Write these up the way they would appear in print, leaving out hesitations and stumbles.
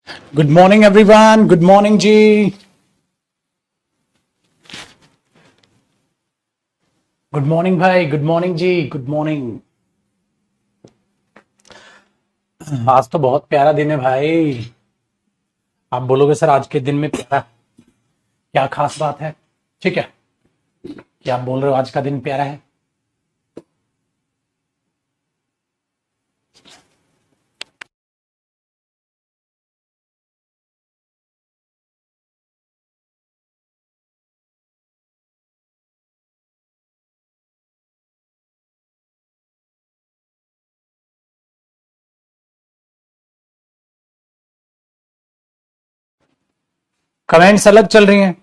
Good morning everyone, good morning ji. Good morning भाई, good morning ji, good morning. आज तो बहुत प्यारा दिन है भाई। आप बोलोगे सर आज के दिन में प्यारा क्या खास बात है? ठीक है, क्या आप बोल रहे हो आज का दिन प्यारा है? कमेंट्स अलग चल रही हैं।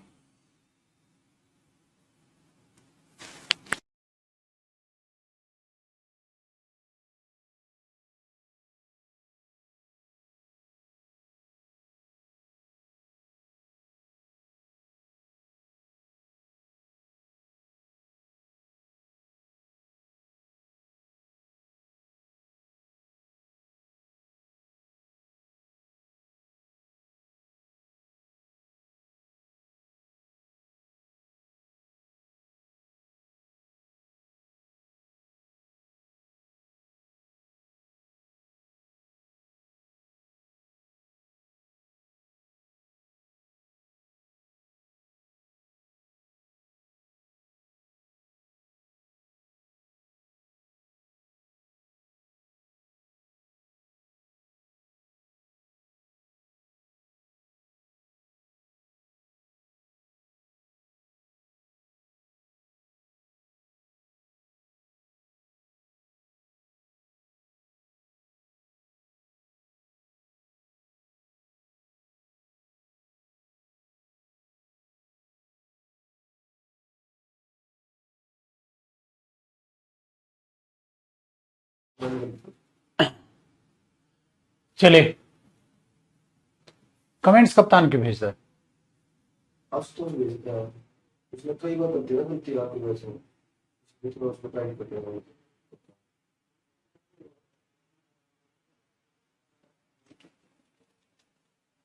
चलिए, कमेंट्स कप्तान क्यों भेज रहा है? आज तो भेजता है। उसमें कई बार बनती है ना गलती आपकी वजह से। इसलिए थोड़ा उसको टाइम कर दिया।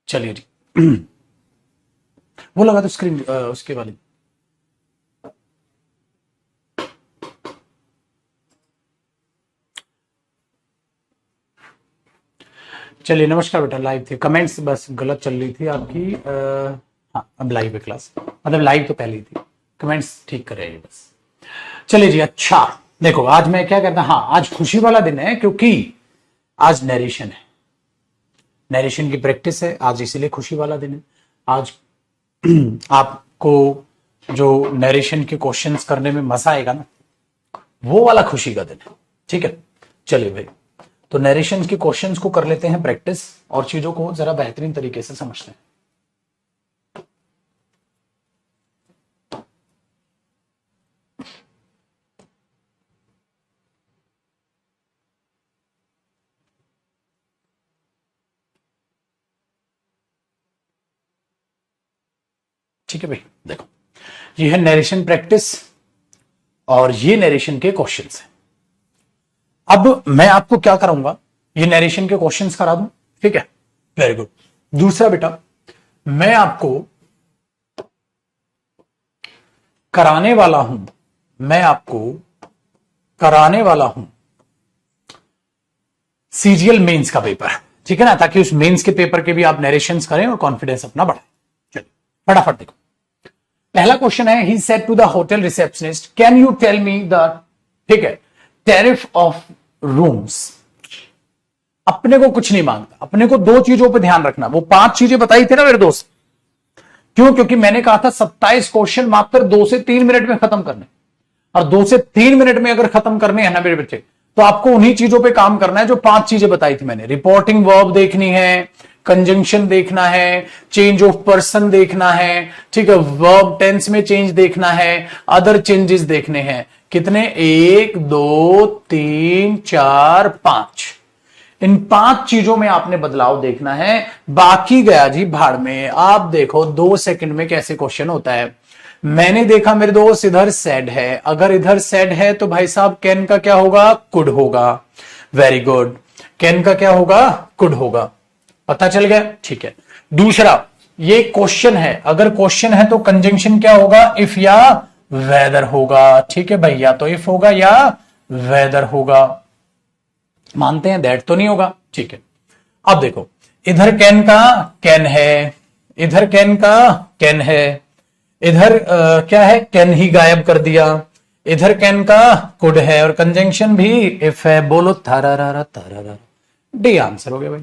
चलिए जी। वो लगा तो स्क्रीन उसके वाली। चलिए, नमस्कार बेटा। लाइव थे, कमेंट्स बस गलत चल रही थी आपकी। हाँ, अब लाइव है क्लास, मतलब लाइव तो पहले ही थी, कमेंट्स ठीक कर रही बस। चलिए जी। अच्छा देखो, आज मैं क्या करता, हाँ आज खुशी वाला दिन है क्योंकि आज नरेशन है, नरेशन की प्रैक्टिस है आज, इसीलिए खुशी वाला दिन है आज। आपको जो नरेशन के क्वेश्चंस करने में मजा आएगा ना, वो वाला खुशी का दिन है। ठीक है, चलिए भाई, तो नरेशन के क्वेश्चंस को कर लेते हैं प्रैक्टिस और चीजों को जरा बेहतरीन तरीके से समझते हैं। ठीक है भाई, देखो ये है नरेशन प्रैक्टिस और ये नरेशन के क्वेश्चंस हैं। अब मैं आपको क्या कराऊंगा, ये नरेशन के क्वेश्चंस करा दूं। ठीक है, वेरी गुड। दूसरा बेटा, मैं आपको कराने वाला हूं, मैं आपको कराने वाला हूं सीजीएल मेंस का पेपर। ठीक है ना, ताकि उस मेंस के पेपर के भी आप नरेशंस करें और कॉन्फिडेंस अपना बढ़ाएं। चलिए फटाफट देखो, पहला क्वेश्चन है, he said to the hotel receptionist, can you tell me the, ठीक है, टैरिफ ऑफ रूम्स। अपने को कुछ नहीं मांगता, अपने को दो चीजों पर ध्यान रखना। वो 5 चीजें बताई थी ना मेरे दोस्त, क्यों? क्योंकि मैंने कहा था 27 क्वेश्चन मात्र 2 से 3 मिनट में खत्म करने, और 2 से 3 मिनट में अगर खत्म करने हैं ना मेरे बच्चे, तो आपको उन्हीं चीजों पे काम करना है जो 5 चीजें बताई थी मैंने। रिपोर्टिंग वर्ब देखनी है, कंजंक्शन देखना है, चेंज ऑफ पर्सन देखना है, ठीक है, वर्ब टेंस में चेंज देखना है, अदर चेंजेस देखने हैं। कितने? 1 2 3 4 5। इन 5 चीजों में आपने बदलाव देखना है, बाकी गया जी भाड़ में। आप देखो 2 सेकंड में कैसे क्वेश्चन होता है। मैंने देखा मेरे दोस्त, इधर सेड है, अगर इधर सेड है तो भाई साहब कैन का क्या होगा? कुड होगा। वेरी गुड, कैन का क्या होगा? कुड होगा। पता चल गया, ठीक है। दूसरा, ये क्वेश्चन है, अगर क्वेश्चन है तो कंजंक्शन क्या होगा, इफ या वेदर होगा, ठीक है भाई, या तो इफ होगा या वेदर होगा। मानते हैं, दैट तो नहीं होगा, ठीक है। अब देखो, इधर कैन का कैन है, इधर कैन का कैन है, इधर क्या है, कैन ही गायब कर दिया, इधर कैन का कुड है, और कंजंक्शन भी इफ है। बोलो थारा डी आंसर हो गया भाई,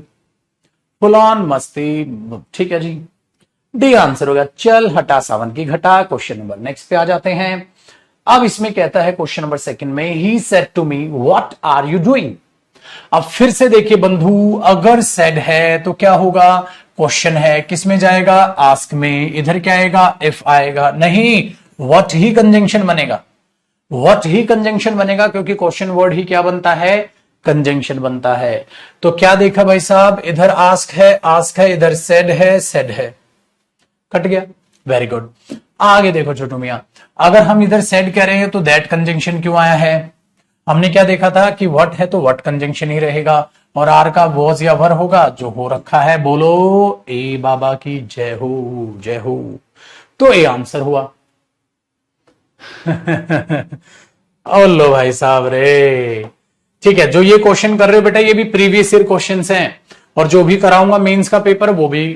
फुल ऑन मस्ती, ठीक है जी, डी आंसर हो गया। चल हटा सावन की घटा, क्वेश्चन नंबर नेक्स्ट पे आ जाते हैं। अब इसमें कहता है क्वेश्चन नंबर सेकंड में, he said to me what are you doing. अब फिर से देखिए बंधु, अगर सेड है तो क्या होगा, क्वेश्चन है, किस में जाएगा, आस्क में, इधर क्या आएगा, इफ आएगा, नहीं, व्हाट ही कंजंक्शन बनेगा, व्हाट ही कंजंक्शन बनेगा, क्योंकि क्वेश्चन वर्ड ही क्या बनता है, कंजंक्शन बनता है। तो क्या देखा भाई साहब, इधर आस्क है, इधर सेड है, कट गया, वेरी गुड। आगे देखो छोटू मियां, अगर हम इधर सेड कह रहे हैं तो दैट कंजंक्शन क्यों आया है, हमने क्या देखा था कि व्हाट है तो व्हाट कंजंक्शन ही रहेगा, और आर का वॉज या वर होगा जो हो रखा है। बोलो ए बाबा की जय हो, जय हो। तो ए आंसर हुआ। ओ लो भाई साहब रे, ठीक है, जो ये क्वेश्चन कर रहे हो बेटा, ये भी प्रीवियस ईयर क्वेश्चंस हैं, और जो भी कराऊंगा मेंस का पेपर वो भी,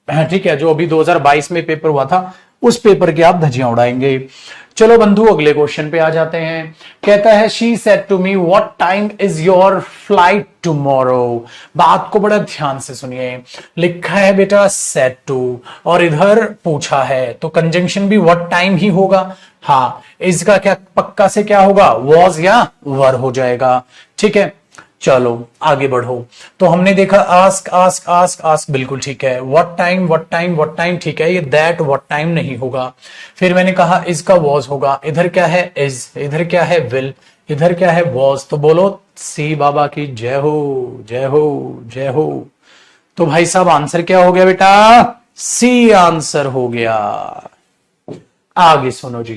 ठीक है, जो अभी 2022 में पेपर हुआ था उस पेपर की आप धज्जियां उड़ाएंगे। चलो बंधु अगले क्वेश्चन पे आ जाते हैं। कहता है, she said to me what time is your flight tomorrow. बात को बड़ा ध्यान से सुनिए, लिखा है बेटा सेड टू, और इधर पूछा है, तो कंजंक्शन भी व्हाट टाइम ही होगा। हाँ, इसका क्या पक्का से क्या होगा, वॉज या वर हो जाएगा, ठीक है। चलो आगे बढ़ो, तो हमने देखा आस्क आस्क आस्क आस्क, बिल्कुल ठीक है, व्हाट टाइम, ठीक है, ये दैट व्हाट टाइम नहीं होगा। फिर मैंने कहा इसका वॉज होगा, इधर क्या है इज, इधर क्या है विल, इधर क्या है वॉज, तो बोलो सी बाबा की जय हो, जय हो, जय हो। तो भाई साहब आंसर क्या हो गया बेटा, सी आंसर हो गया। आगे सुनो जी,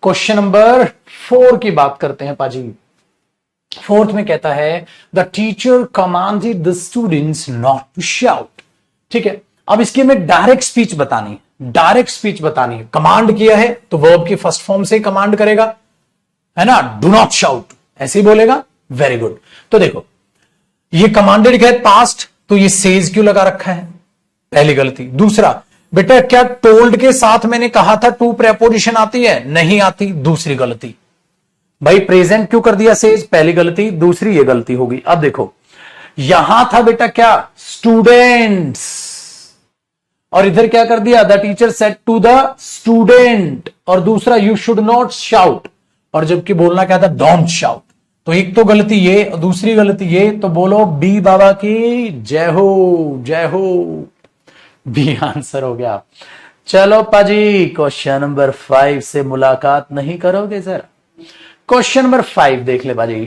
क्वेश्चन नंबर 4 की बात करते हैं पाजी। फोर्थ में कहता है, the teacher commanded the students not to shout. ठीक है, अब इसकी हमें डायरेक्ट स्पीच बतानी है, कमांड किया है तो वर्ब की फर्स्ट फॉर्म से कमांड करेगा, है ना, डू नॉट शाउट ऐसे ही बोलेगा, वेरी गुड। तो देखो ये कमांडेड है पास्ट, तो ये सेज क्यों लगा रखा है, पहली गलती। दूसरा, बेटा क्या टोल्ड के साथ मैंने कहा था टू प्रेपोजिशन आती है, नहीं आती, दूसरी गलती। भाई प्रेजेंट क्यों कर दिया सेज, पहली गलती। दूसरी ये गलती होगी। अब देखो यहां था बेटा क्या, स्टूडेंट्स, और इधर क्या कर दिया, the teacher said to the student, और दूसरा यू शुड नॉट शाउट, और जबकि बोलना क्या था, डोंट शाउट। तो एक तो गलती ये, दूसरी गलती ये, तो बोलो बी बाबा की जय हो, जय हो। बी आंसर हो गया। चलो पाजी क्वेश्चन नंबर 5 से मुलाकात नहीं करोगे सर। क्वेश्चन नंबर 5 देख ले बाजी।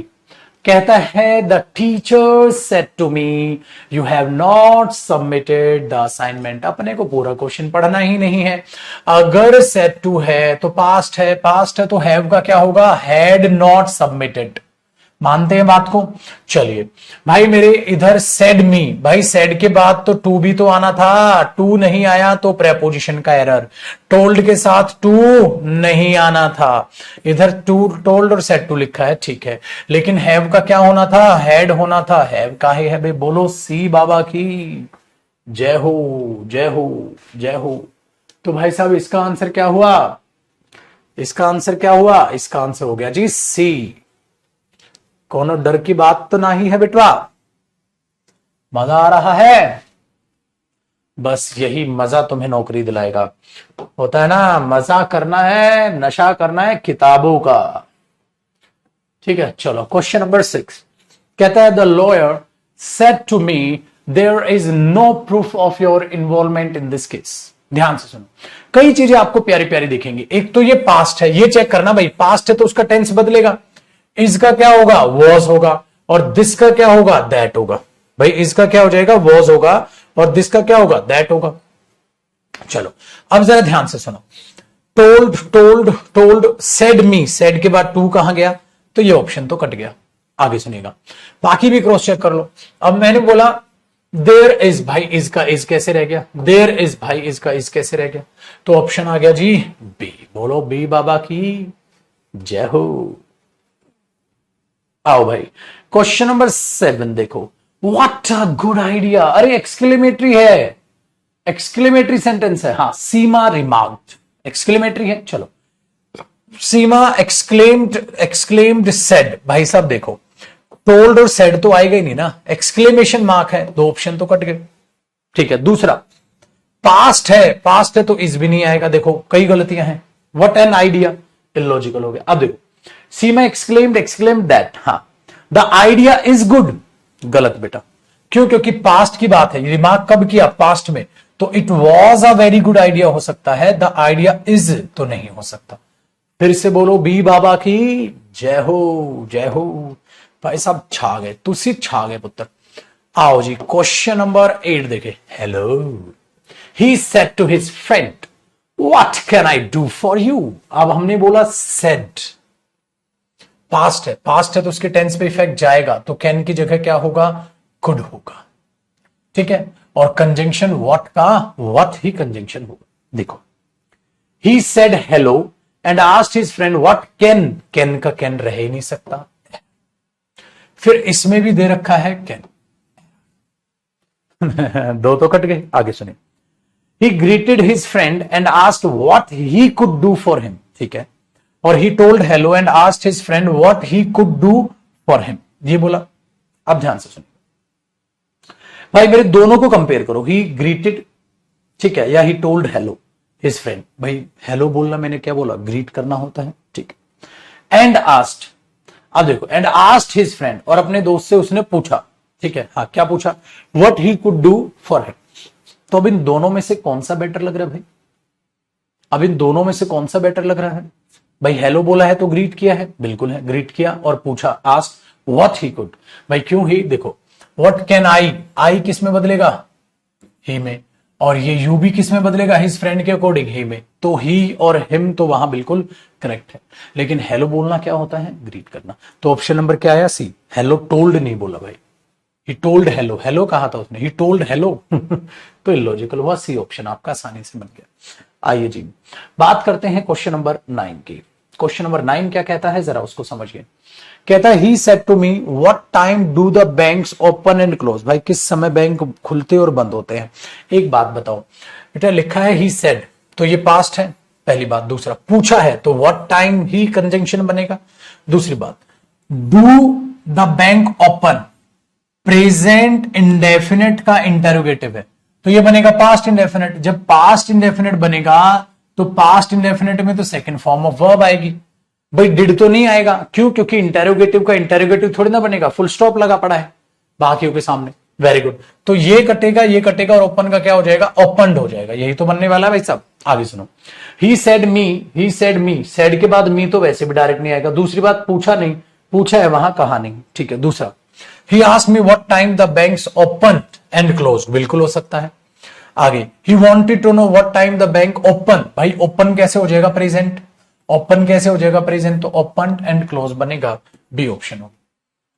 कहता है, the teacher said to me you have not submitted the assignment. अपने को पूरा क्वेश्चन पढ़ना ही नहीं है। अगर सेड टू है तो पास्ट है, पास्ट है तो हैव का क्या होगा, हैड नॉट सबमिटेड। मानते हैं बात को। चलिए भाई मेरे इधर सेड मी, भाई सेड के बाद तो टू भी तो आना था, टू नहीं आया तो प्रेपोजिशन का एरर। टोल्ड के साथ टू नहीं आना था, इधर टू टोल्ड और सेड टू लिखा है, ठीक है, लेकिन हैव का क्या होना था, हैड होना था। हैव का है भाई, बोलो सी बाबा की जय हो, जय हो, जय हो। तो भाई साहब इसका आंसर क्या हुआ, इसका आंसर क्या हुआ, इसका आंसर हो गया जी सी। कोनो डर की बात तो नहीं है बेटवा, मजा आ रहा है, बस यही मजा तुम्हें नौकरी दिलाएगा। होता है ना, मजा करना है, नशा करना है किताबों का। ठीक है, चलो क्वेश्चन नंबर 6 कहता है, the lawyer said to me there is no proof of your involvement in this case. ध्यान से सुनो, कई चीजें आपको प्यारी प्यारी दिखेंगी। एक तो ये पास्ट है, ये चेक करना भाई, पास्ट है तो उसका टेंस बदलेगा, इसका क्या होगा, वॉज होगा, और दिस का क्या होगा, दैट होगा। भाई इसका क्या हो जाएगा, वॉज होगा, और दिस का क्या होगा, दैट होगा। चलो अब जरा ध्यान से सुनो, टोल्ड टोल्ड टोल्ड, सेड मी, सेड के बाद टू कहां गया, तो ये ऑप्शन तो कट गया। आगे सुनिएगा, बाकी भी क्रॉस चेक कर लो। अब मैंने बोला देयर इज, भाई इज का इज कैसे रह गया, देयर इज, भाई इज का इज कैसे रह गया, तो ऑप्शन आ गया जी बी। बोलो बी बाबा की जय हो। आओ भाई क्वेश्चन नंबर 7 देखो। व्हाट अ गुड आइडिया, अरे एक्सक्लेमेटरी है, एक्सक्लेमेटरी सेंटेंस है। हाँ, सीमा रिमार्क्ड, एक्सक्लेमेटरी है। चलो, सीमा एक्सक्लेम्ड सेड, भाई साहब देखो टोल्ड और सेड तो आएगा ही नहीं ना, एक्सक्लेमेशन मार्क है, दो ऑप्शन तो कट गए। ठीक है, दूसरा पास्ट है तो इस भी नहीं आएगा, देखो कई गलतियां हैं। व्हाट एन आइडिया, इलॉजिकल हो गया। अब देखो सीमा एक्सक्लेम्ड दैट, हाँ द आइडिया इज गुड, गलत बेटा। क्यों? क्योंकि पास्ट की बात है, रिमार्क कब किया, पास्ट में, तो it was a very good idea हो सकता है, द आइडिया इज तो नहीं हो सकता। फिर से बोलो बी बाबा की जय हो, जय हो। भाई साहब छा गए, तुसी छा गए पुत्र। आओ जी क्वेश्चन नंबर 8 देखे। Hello, he said to his friend what can I do for you. अब हमने बोला सेड, पास्ट है तो उसके टेंस पे इफेक्ट जाएगा, तो कैन की जगह क्या होगा, कुड होगा। ठीक है, और कंजंक्शन व्हाट का व्हाट ही कंजंक्शन होगा। देखो he said hello and asked his friend what can, can का कैन रह ही नहीं सकता। फिर इसमें भी दे रखा है कैन दो तो कट गए, आगे सुने। ही greeted his friend and asked what he could do for him. ठीक है, और he told hello and asked his friend what he could do for him, ये बोला। अब ध्यान से सुनिए भाई, मेरे दोनों को कंपेयर करो, ही ग्रीटेड, ठीक है, या he told hello his friend. भाई हेलो बोलना मैंने क्या बोला, ग्रीट करना होता है। ठीक, एंड आस्क्ड, अब देखो एंड आस्क्ड हिज फ्रेंड, और अपने दोस्त से उसने पूछा। ठीक है, हाँ क्या पूछा, what he could do for him. तो अब इन दोनों में से कौन सा बेटर लग रहा है भाई, अब इन दोनों में से कौन सा बेटर लग रहा है भाई। हेलो बोला है तो ग्रीट किया है, बिल्कुल है, ग्रीट किया और पूछा आस्क व्हाट ही कुड। भाई क्यों ही, देखो व्हाट कैन आई किस में बदलेगा, ही में, और ये यू भी किस में बदलेगा, हिज फ्रेंड के अकॉर्डिंग, ही में, तो ही और हिम तो वहां बिल्कुल करेक्ट है। लेकिन हेलो बोलना क्या होता है, ग्रीट करना। तो ऑप्शन नंबर क्या आया, सी। हेलो टोल्ड नहीं बोला भाई, ही टोल्ड हेलो, हेलो कहा था उसने, ही टोल्ड हेलो तो इलॉजिकल हुआ, सी ऑप्शन आपका आसानी से बन गया। आइए जी बात करते हैं क्वेश्चन नंबर 9 की। क्वेश्चन नंबर 9 क्या कहता है, जरा उसको समझिए। कहता है he said to me what time do the banks open and close. भाई किस समय बैंक खुलते और बंद होते हैं। एक बात बताओ बेटा, लिखा है ही सेड तो ये पास्ट है, पहली बात। दूसरा पूछा है तो व्हाट टाइम ही कंजंक्शन बनेगा। दूसरी बात do the bank open, present indefinite का इंटेरोगेटिव है, तो ये बनेगा पास्ट इंडेफिनेट। जब पास्ट इंडेफिनेट बनेगा तो पास्ट इंडेफिनेट में तो सेकंड फॉर्म ऑफ वर्ब आएगी। भाई डिड तो नहीं आएगा, क्यों? क्योंकि इंटेरोगेटिव का इंटेरोगेटिव थोड़ी ना बनेगा, फुल स्टॉप लगा पड़ा है बाकियों के सामने। वेरी गुड, तो ये कटेगा और ओपन का क्या हो जाएगा, ओपनड हो जाएगा। यही तो बनने वाला है भाई साहब। आगे सुनो, ही सेड मी, सेड के बाद मी तो वैसे भी डायरेक्ट नहीं आएगा। दूसरी बात पूछा नहीं, पूछा है वहां, कहा नहीं। ठीक है, दूसरा he asked me what time the banks open and close, बिल्कुल हो सकता है। आगे he wanted to know what time the bank open. भाई ओपन कैसे हो जाएगा प्रेजेंट, ओपन कैसे हो जाएगा प्रेजेंट, तो ओपन एंड क्लोज बनेगा, बी ऑप्शन हो।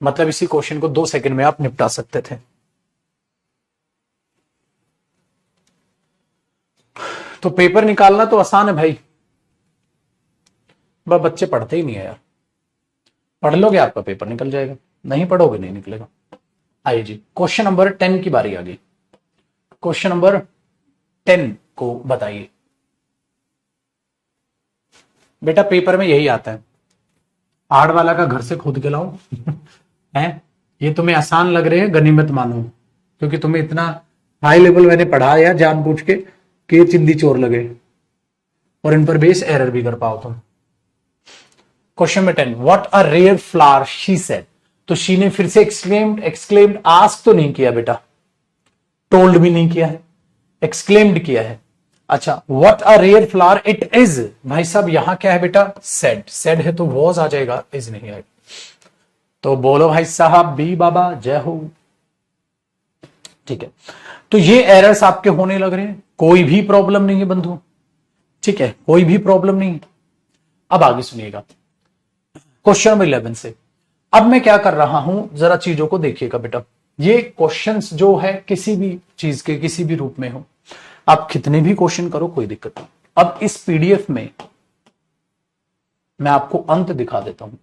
मतलब इसी क्वेश्चन को 2 सेकंड में आप निपटा सकते थे। तो पेपर निकालना तो आसान है भाई, बस बच्चे पढ़ते ही नहीं है यार। पढ़ लोगे आपका पेपर निकल जाएगा, नहीं पढ़ोगे नहीं निकलेगा। आइए जी क्वेश्चन नंबर 10 की बारी आ गई। क्वेश्चन नंबर 10 को बताइए बेटा, पेपर में यही आता है, आड़ वाला का घर से खोद के लाओ है। ये तुम्हें आसान लग रहे हैं, गनीमत मानो, क्योंकि तुम्हें इतना हाई लेवल मैंने पढ़ाया जानबूझ के कि ये चिंदी चोर लगे और इन पर बेस एरर भी कर पाओ तुम। Question number 10, what a rare flower she said. तो शी ने फिर से एक्सक्लेम्ड आस्क तो नहीं किया बेटा, टोल्ड भी नहीं किया है, एक्सक्लेम्ड किया है। अच्छा, what a rare flower it is. भाई साहब यहां क्या है बेटा, सेड, सेड है तो वॉज आ जाएगा, इज नहीं आएगा। तो बोलो भाई साहब बी बाबा जय हो। ठीक है, तो ये एरर्स आपके होने लग रहे हैं, कोई भी प्रॉब्लम नहीं है बंधु। ठीक है, कोई भी प्रॉब्लम नहीं है। अब आगे सुनिएगा क्वेश्चन नंबर 11 से। अब मैं क्या कर रहा हूं, जरा चीजों को देखिएगा बेटा। ये क्वेश्चंस जो है किसी भी चीज के किसी भी रूप में हो, आप कितने भी क्वेश्चन करो कोई दिक्कत नहीं। अब इस पीडीएफ में मैं आपको अंत दिखा देता हूं।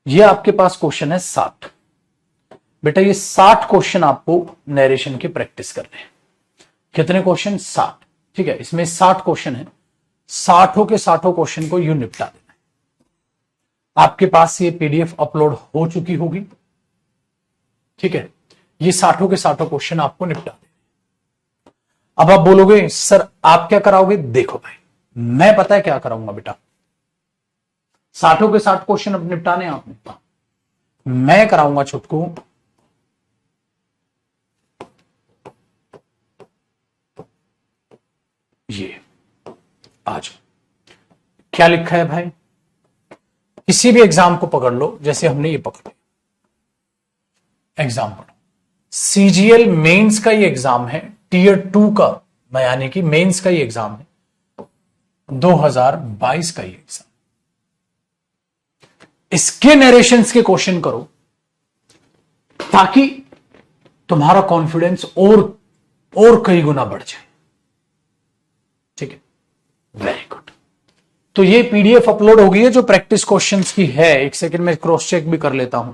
ये आपके पास क्वेश्चन है 60। बेटा ये 60 क्वेश्चन आपको नरेशन के प्रैक्टिस करने हैं। कितने क्वेश्चन? 60। ठीक है, इसमें 60 क्वेश्चन है, 60 के 60 क्वेश्चन को यूं निपटा देना है। आपके पास ये पीडीएफ अपलोड हो चुकी होगी। ठीक है, ये 60 के 60 क्वेश्चन आपको निपटा देना। अब आप बोलोगे सर आप क्या कराओगे? देखो भाई, मैं पता है क्या कराऊंगा बेटा, 60 के 60 क्वेश्चन अब निपटाने आपने, मैं कराऊंगा छुटकू ये। आज क्या लिखा है भाई? किसी भी एग्जाम को पकड़ लो, जैसे हमने ये पकड़ एग्जाम पढ़ो, सीजीएल मेंस का ये एग्जाम है, टीयर 2 का, यानी कि मेंस का ये एग्जाम है, 2022 का ये एग्जाम। इसके नरेशंस के क्वेश्चन करो ताकि तुम्हारा कॉन्फिडेंस और कई गुना बढ़ जाए। ठीक है, वेरी गुड। तो ये पीडीएफ अपलोड हो गई है जो प्रैक्टिस क्वेश्चंस की है। एक सेकंड में क्रॉस चेक भी कर लेता हूं।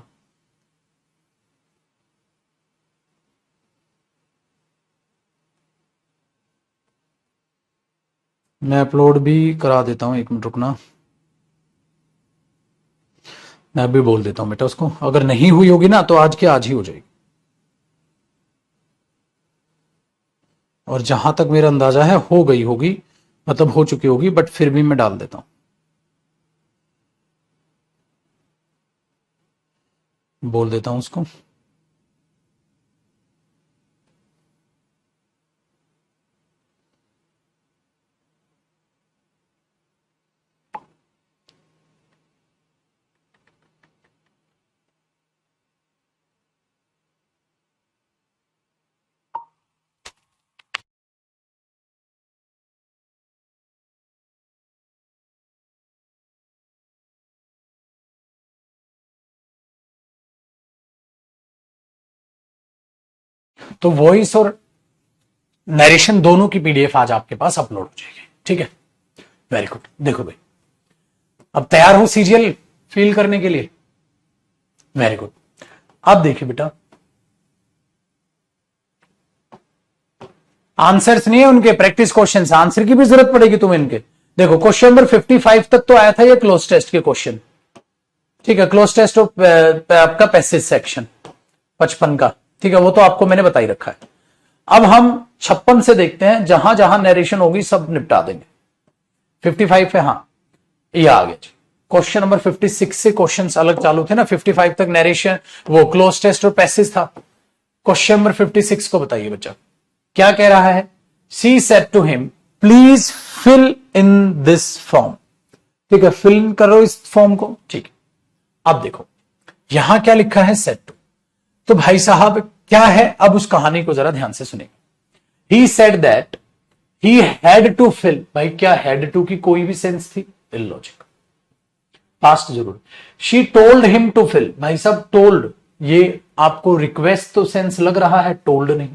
मैं अपलोड भी करा देता हूं, एक मिनट रुकना, मैं अभी बोल देता हूं बेटा उसको। अगर नहीं हुई होगी ना तो आज के आज ही हो जाएगी, और जहां तक मेरा अंदाजा है हो गई होगी, मतलब हो चुकी होगी, बट फिर भी मैं डाल देता हूं, बोल देता हूं उसको। तो वॉइस और नरेशन दोनों की पीडीएफ आज आपके पास अपलोड हो जाएगी। ठीक है, वेरी गुड। देखो भाई, अब तैयार हो सीजीएल फील करने के लिए? Very good. अब देखिए बेटा, आंसर्स नहीं है उनके, प्रैक्टिस क्वेश्चन, आंसर की भी जरूरत पड़ेगी तुम्हें इनके। देखो क्वेश्चन नंबर 55 तक तो आया था ये क्लोज टेस्ट के क्वेश्चन। ठीक है, क्लोज टेस्ट ऑफ आपका पैसेज सेक्शन 55 का। ठीक है, वो तो आपको मैंने बता ही रखा है। अब हम 56 से देखते हैं, जहां जहां नरेशन होगी सब निपटा देंगे। 55 है, हाँ ये आ गया। क्वेश्चन नंबर 56 से क्वेश्चंस अलग चालू थे ना, 55 तक नरेशन, वो क्लोज टेस्ट और पैसेज था। क्वेश्चन नंबर 56 को बताइए बच्चा क्या कह रहा है। She said to him please fill in this form. ठीक है, फिल करो इस फॉर्म को। ठीक है, अब देखो यहां क्या लिखा है, सेड टू। तो भाई साहब क्या है, अब उस कहानी को जरा ध्यान से सुनेंगे। He said that he had to fill. भाई क्या हैड टू की कोई भी सेंस थी? इलॉजिक, पास्ट जरूर। She told him to fill. भाई साहब टोल्ड, ये आपको रिक्वेस्ट तो सेंस लग रहा है, टोल्ड नहीं।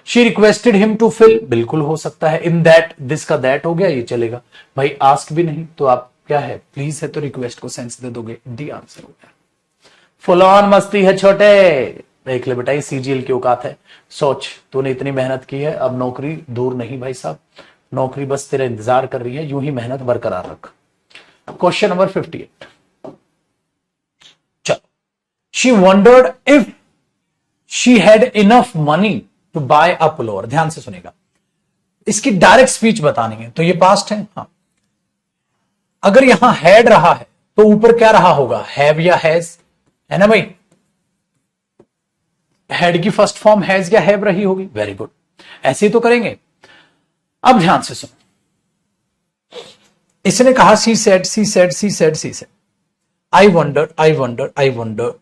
She requested him to fill, बिल्कुल हो सकता है। इन दैट, दिस का दैट हो गया, ये चलेगा। भाई आस्क भी नहीं तो आप क्या है, प्लीज है तो रिक्वेस्ट को सेंस दे दोगे, डी आंसर हो गया। फुल ऑन मस्ती है छोटे, देख ले बेटा ये सीजीएल की औकात है। सोच, तूने इतनी मेहनत की है, अब नौकरी दूर नहीं भाई साहब, नौकरी बस तेरा इंतजार कर रही है, यूं ही मेहनत बरकरार रख। क्वेश्चन नंबर 58, चलो। She wondered if she had enough money to buy a pullover. ध्यान से सुनेगा, इसकी डायरेक्ट स्पीच बतानी है। तो ये पास्ट है, हाँ। अगर यहां हैड रहा है तो ऊपर क्या रहा होगा, हैव या हैज, है ना भाई। हैड की फर्स्ट फॉर्म हैज या हैव रही होगी। वेरी गुड, ऐसे ही तो करेंगे। अब ध्यान से सुनो, इसने कहा she said, she said, she said, she said, I wonder, I wonder, I wonder.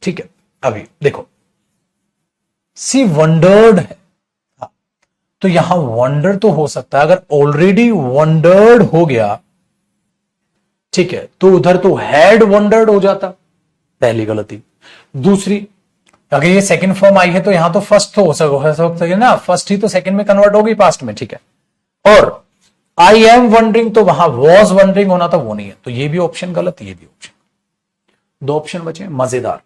ठीक है, अभी देखो सी वंडर्ड है, हाँ, तो यहां वंडर तो हो सकता है। अगर ऑलरेडी वंडर्ड हो गया ठीक है, तो उधर तो हैड वंडर्ड हो जाता, पहली गलती। दूसरी, अगर ये सेकंड फॉर्म आई है तो यहां तो फर्स्ट तो हो सकता है ना, फर्स्ट ही तो सेकंड में कन्वर्ट होगी पास्ट में, ठीक है। और आई एम वंडरिंग तो वहां वॉज वंडरिंग होना था, वो नहीं है, तो ये भी ऑप्शन गलत, ये भी ऑप्शन। दो ऑप्शन बचे, मजेदार।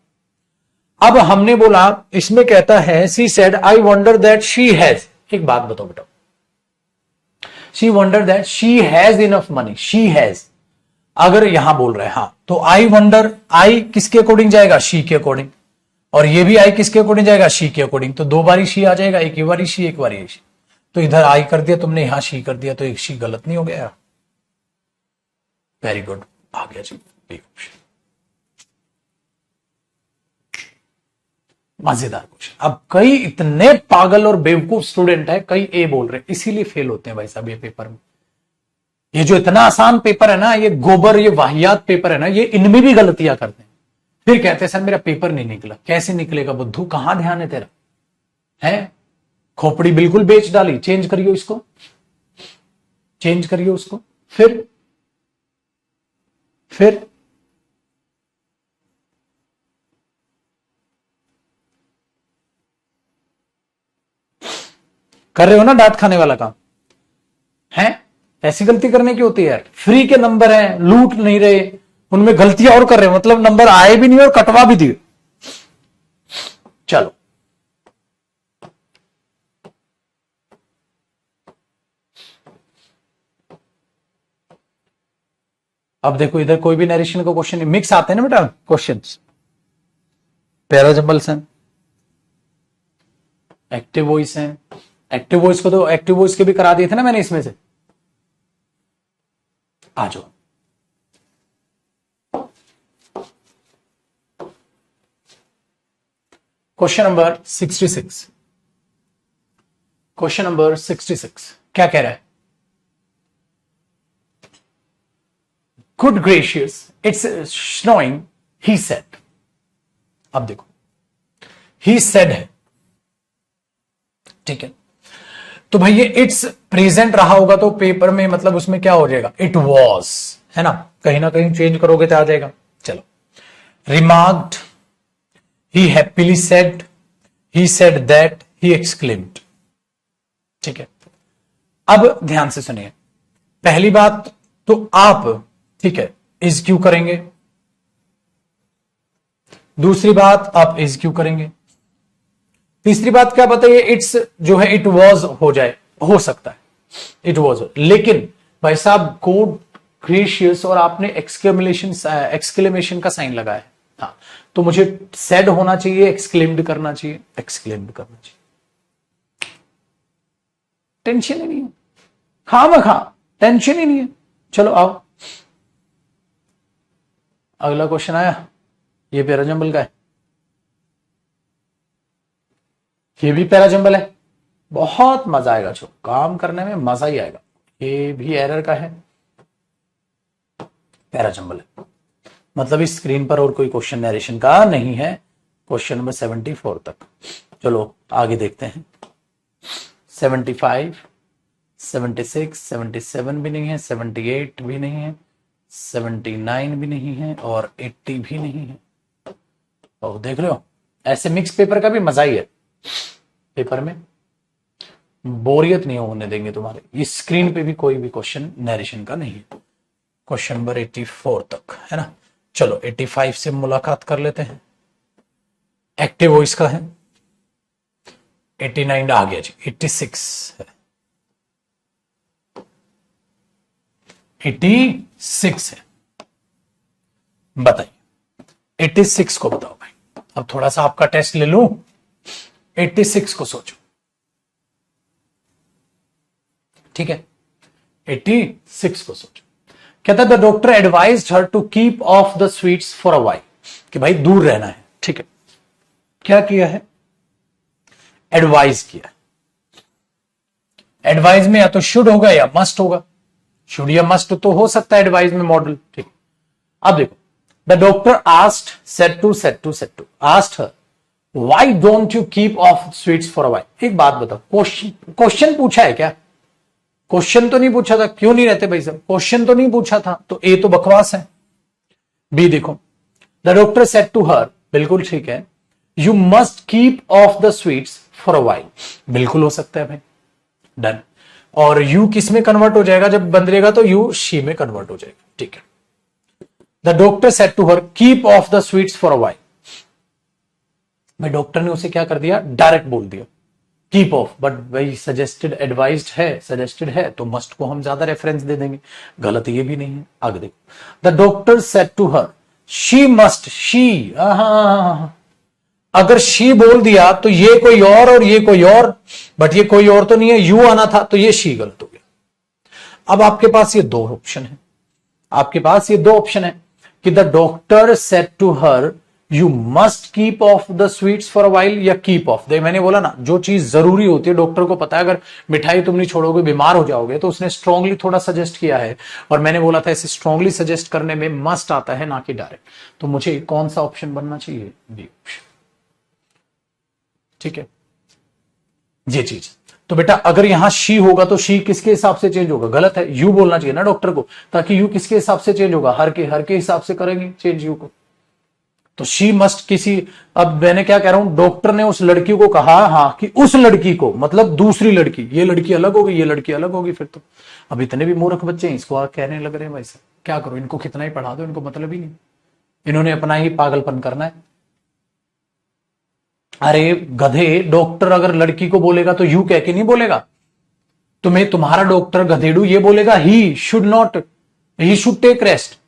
अब हमने बोला, इसमें कहता है she said I wonder that she has, एक बात बताओ बेटा, she wonder that she has enough money, she has, अगर यहां बोल रहे हैं हाँ, तो आई वंडर, आई किसके अकॉर्डिंग जाएगा, शी के अकॉर्डिंग, और ये भी आई किसके अकॉर्डिंग जाएगा, शी के अकॉर्डिंग, तो दो बारी शी आ जाएगा, एक बारी शी एक बारी शी, तो इधर आई कर दिया तुमने, यहां शी कर दिया, तो एक शी गलत नहीं हो गया। वेरी गुड, आ गया जी बी ऑप्शन। मजेदार क्वेश्चन। अब कई इतने पागल और बेवकूफ स्टूडेंट है, कई ए बोल रहे हैं, इसीलिए फेल होते हैं भाई साहब ये पेपर में। ये जो इतना आसान पेपर है ना, ये गोबर, ये वाहियात पेपर है ना, ये इनमें भी गलतियां करते हैं, फिर कहते हैं सर मेरा पेपर नहीं निकला। कैसे निकलेगा बुद्धू, कहां ध्यान है तेरा, है खोपड़ी बिल्कुल बेच डाली, चेंज करियो इसको, चेंज करियो उसको, फिर कर रहे हो ना डांट खाने वाला काम, है ऐसी गलती करने की होती है यार। फ्री के नंबर हैं, लूट नहीं रहे, उनमें गलतियां और कर रहे हो, मतलब नंबर आए भी नहीं और कटवा भी दिए। चलो अब देखो, इधर कोई भी नरेशन का क्वेश्चन नहीं, मिक्स आते हैं ना बेटा क्वेश्चंस, पैराजंबल्स हैं, एक्टिव वॉइस हैं। एक्टिव वॉइस को तो एक्टिव वॉइस के भी करा दिए थे ना मैंने इसमें से, आ जाओ। क्वेश्चन नंबर 66, क्वेश्चन नंबर 66 क्या कह रहा है, good gracious it's snowing he said. अब देखो ही सेड है, ठीक है, तो भाई ये इट्स प्रेजेंट रहा होगा तो पेपर में मतलब उसमें क्या हो जाएगा, इट वॉज, है ना कहीं चेंज करोगे तो आ जाएगा। चलो, remarked, he happily said, he said that, he exclaimed, ठीक है। अब ध्यान से सुनिए, पहली बात तो आप, ठीक है, इज क्यों करेंगे, दूसरी बात आप इज क्यों करेंगे, तीसरी बात क्या बताइए, इट्स जो है इट वॉज हो जाए, हो सकता है इट वॉज, लेकिन भाई साहब गुड ग्रेशियस और आपने एक्सक्लेमेशन का साइन लगाया है, हाँ, तो मुझे सेड होना चाहिए, एक्सक्लेम्ड करना चाहिए, एक्सक्लेम्ड करना चाहिए। टेंशन ही नहीं है, खामखा टेंशन ही नहीं है। चलो आओ, अगला क्वेश्चन आया, ये पैराजंबल का है, ये भी पैराजंबल है, बहुत मजा आएगा, जो काम करने में मजा ही आएगा। ये भी एरर का है, पैराजंबल है, मतलब इस स्क्रीन पर और कोई क्वेश्चन नरेशन का नहीं है, क्वेश्चन नंबर 74 तक। चलो आगे देखते हैं, 75, 76, 77 भी नहीं है, 78 भी नहीं है, 79 भी नहीं है, और 80 भी नहीं है। तो देख रहे हो, ऐसे मिक्स पेपर का भी मजा ही है, पेपर में बोरियत नहीं होने देंगे तुम्हारे। इस स्क्रीन पे भी कोई भी क्वेश्चन नरेशन का नहीं है, क्वेश्चन नंबर 84 तक, है ना। चलो 85 से मुलाकात कर लेते हैं, एक्टिव वॉइस का है, 89 आ गया जी, 86 है, 86 है, बताइए 86 को बताओ भाई। अब थोड़ा सा आपका टेस्ट ले लूं, 86 को सोचो, ठीक है, 86 को सोचो। कहता है the doctor advised her to keep off the sweets for a while, कि भाई दूर रहना है, ठीक है। क्या किया है, एडवाइज किया। एडवाइज में या तो शुड होगा या मस्ट होगा, शुड या मस्ट तो हो सकता है एडवाइज में मॉडल, ठीक। अब देखो, the doctor asked said to asked her why don't you keep off sweets for a while. एक बात बताओ, क्वेश्चन पूछा है क्या, क्वेश्चन तो नहीं पूछा था, क्यों नहीं रहते भाई साहब, क्वेश्चन तो नहीं पूछा था, तो ए तो बकवास है। बी देखो, the doctor said to her, बिल्कुल ठीक है, you must keep off the sweets for a while, बिल्कुल हो सकता है भाई, डन। और यू किस में कन्वर्ट हो जाएगा जब बदलेगा, तो यू शी में कन्वर्ट हो जाएगा, ठीक है। The doctor said to her keep off the sweets for a while, भाई डॉक्टर ने उसे क्या कर दिया, डायरेक्ट बोल दिया कीप ऑफ, बट भाई सजेस्टेड एडवाइज्ड है, सजेस्टेड है, तो मस्ट को हम ज्यादा रेफरेंस दे देंगे, गलत ये भी नहीं है। आगे देखो, the doctor said to her she must, she, अगर शी बोल दिया तो ये कोई और ये कोई और, बट ये कोई और तो नहीं है, यू आना था, तो ये शी गलत हो गया। अब आपके पास ये दो ऑप्शन है, आपके पास ये दो ऑप्शन है कि the doctor said to her you must keep off the sweets for a while, या कीप ऑफ। देख मैंने बोला ना, जो चीज जरूरी होती है, डॉक्टर को पता है अगर मिठाई तुम नहीं छोड़ोगे बीमार हो जाओगे, तो उसने स्ट्रांगली थोड़ा सजेस्ट किया है, और मैंने बोला था इसे स्ट्रांगली सजेस्ट करने में मस्ट आता है, ना कि डायरेक्ट। तो मुझे कौन सा ऑप्शन बनना चाहिए, बी ऑप्शन, ठीक है, ये चीज। तो बेटा अगर यहां शी होगा तो शी किसके हिसाब से चेंज होगा, गलत है, यू बोलना चाहिए ना डॉक्टर को, ताकि यू किसके हिसाब से चेंज होगा, हर के हिसाब से करेंगे चेंज यू को। तो शी मस्ट किसी, अब मैंने क्या कह रहा हूं, डॉक्टर ने उस लड़की को कहा, हाँ कि उस लड़की को, मतलब दूसरी लड़की, ये लड़की अलग होगी, ये लड़की अलग होगी, फिर तो अब इतने भी मूर्ख बच्चे हैं, इसको कहने लग रहे हैं भाई साहब, क्या करो, इनको कितना ही पढ़ा दो, इनको मतलब ही नहीं, इन्होंने अपना ही पागलपन करना है। अरे गधे, डॉक्टर अगर लड़की को बोलेगा तो यू कह के नहीं बोलेगा, तुम्हें तुम्हारा डॉक्टर गधेड़ू ये बोलेगा he should not, he should take rest,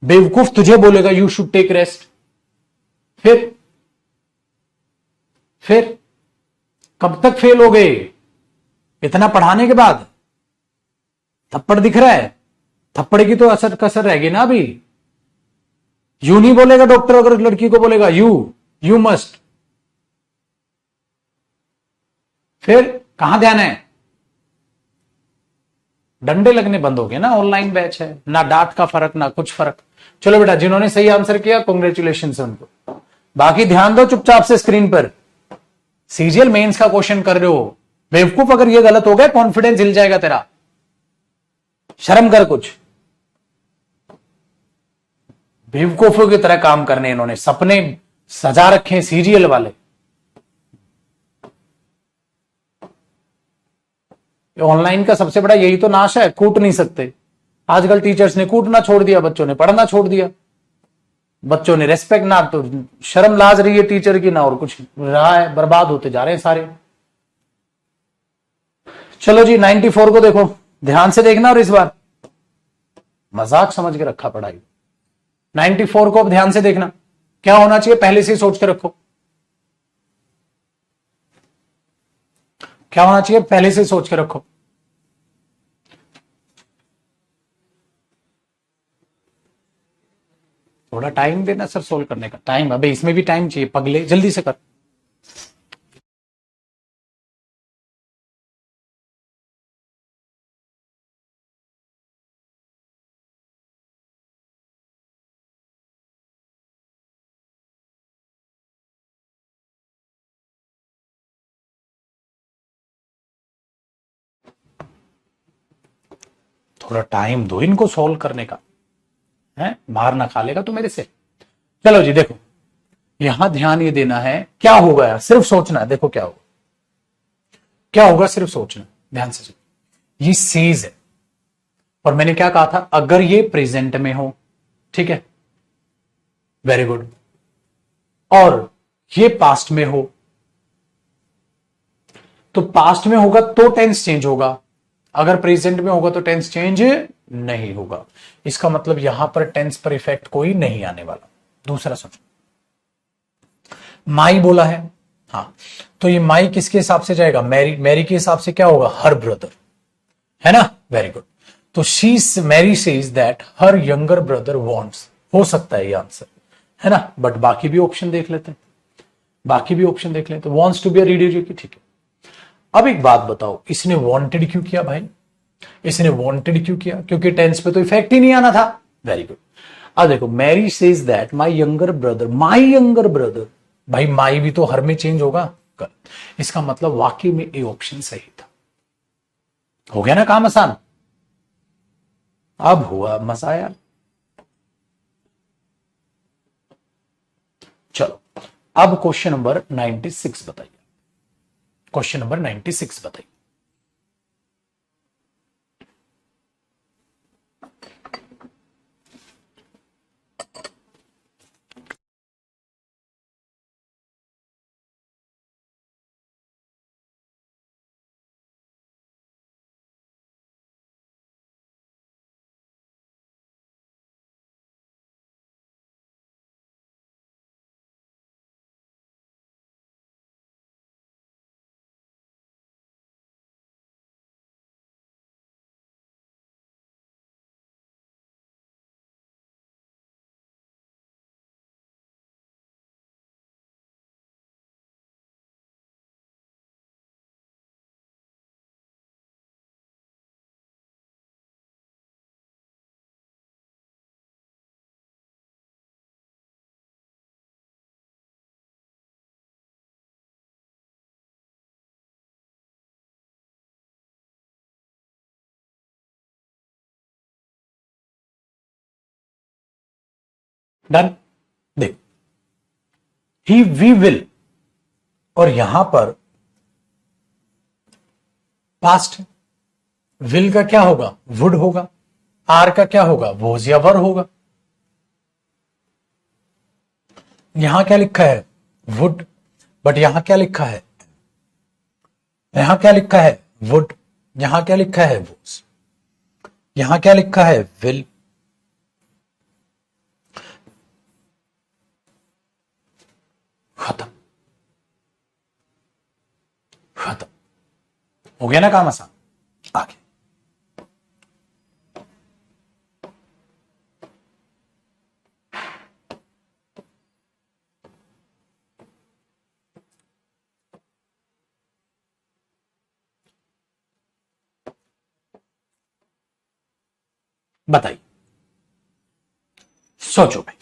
बेवकूफ तुझे बोलेगा यू शुड टेक रेस्ट। फिर कब तक फेल हो गए, इतना पढ़ाने के बाद थप्पड़ दिख रहा है, थप्पड़ की तो असर कसर रहेगी ना अभी। यू नहीं बोलेगा डॉक्टर, अगर लड़की को बोलेगा यू मस्ट, फिर कहां ध्यान है, डंडे लगने बंद हो गए ना, ऑनलाइन बैच है ना, डांट का फर्क ना कुछ फर्क। चलो बेटा, जिन्होंने सही आंसर किया कांग्रेचुलेशन उनको, बाकी ध्यान दो चुपचाप से स्क्रीन पर, सीजीएल मेंस का क्वेश्चन कर रहे हो, बेवकूफ अगर ये गलत हो गया कॉन्फिडेंस हिल जाएगा तेरा, शर्म कर कुछ, बेवकूफों की तरह काम करने इन्होंने सपने सजा रखे सीजीएल वाले। ऑनलाइन का सबसे बड़ा यही तो नाश है, कूट नहीं सकते, आजकल टीचर्स ने कूटना छोड़ दिया, बच्चों ने पढ़ना छोड़ दिया, बच्चों ने रेस्पेक्ट ना, तो शर्म लाज रही है टीचर की ना, और कुछ रहा है, बर्बाद होते जा रहे हैं सारे। चलो जी 94 को देखो, ध्यान से देखना, और इस बार मजाक समझ के रखा पढ़ाई। 94 को अब ध्यान से देखना, क्या होना चाहिए पहले से ही सोच के रखो, क्या होना चाहिए पहले से ही सोच के रखो। थोड़ा टाइम देना सर, सोल्व करने का टाइम, अबे इसमें भी टाइम चाहिए पगले, जल्दी से कर। थोड़ा टाइम दो इनको सोल्व करने का, है मार ना खा लेगा तो मेरे से। चलो जी देखो, यहां ध्यान ये देना है, क्या होगा यार, सिर्फ सोचना है, देखो क्या होगा, क्या होगा सिर्फ सोचना, ध्यान से ये सेज है, और मैंने क्या कहा था, अगर ये प्रेजेंट में हो, ठीक है, वेरी गुड, और ये पास्ट में हो, तो पास्ट में होगा तो टेंस चेंज होगा, अगर प्रेजेंट में होगा तो टेंस चेंज नहीं होगा, इसका मतलब यहां पर टेंस पर इफेक्ट कोई नहीं आने वाला। दूसरा सोचो, माई बोला है, हाँ, तो ये माई किसके हिसाब से जाएगा, मैरी के हिसाब से क्या होगा, हर ब्रदर, है ना, वेरी गुड। तो Mary says that her younger brother wants, हो सकता है ये आंसर, है ना, बट बाकी भी ऑप्शन देख लेते हैं, बाकी भी ऑप्शन देख लेते हैं, wants to be a reader की, ठीक है। अब एक बात बताओ, इसने वांटेड क्यों किया भाई, इसने वांटेड क्यों किया, क्योंकि टेंस पे तो इफेक्ट ही नहीं आना था, वेरी गुड। अब देखो, Mary says that my younger brother, भाई माई भी तो हर में चेंज होगा, इसका मतलब वाकई में ए ऑप्शन सही था, हो गया ना काम आसान। अब हुआ मजा यार। चलो अब क्वेश्चन नंबर 96 बताइए। क्वेश्चन नंबर 96 बताइए। डन। देख, ही वी विल, और यहां पर पास्ट है। विल का क्या होगा? वुड होगा। आर का क्या होगा? वोज या वर होगा। यहां क्या लिखा है? वुड। बट यहां क्या लिखा है? यहां क्या लिखा है? वुड। यहां क्या लिखा है? वोज। यहां क्या लिखा है? विल। खत्म। खत्म। हो गया ना काम आसान। आगे बताइए, सोचो भाई।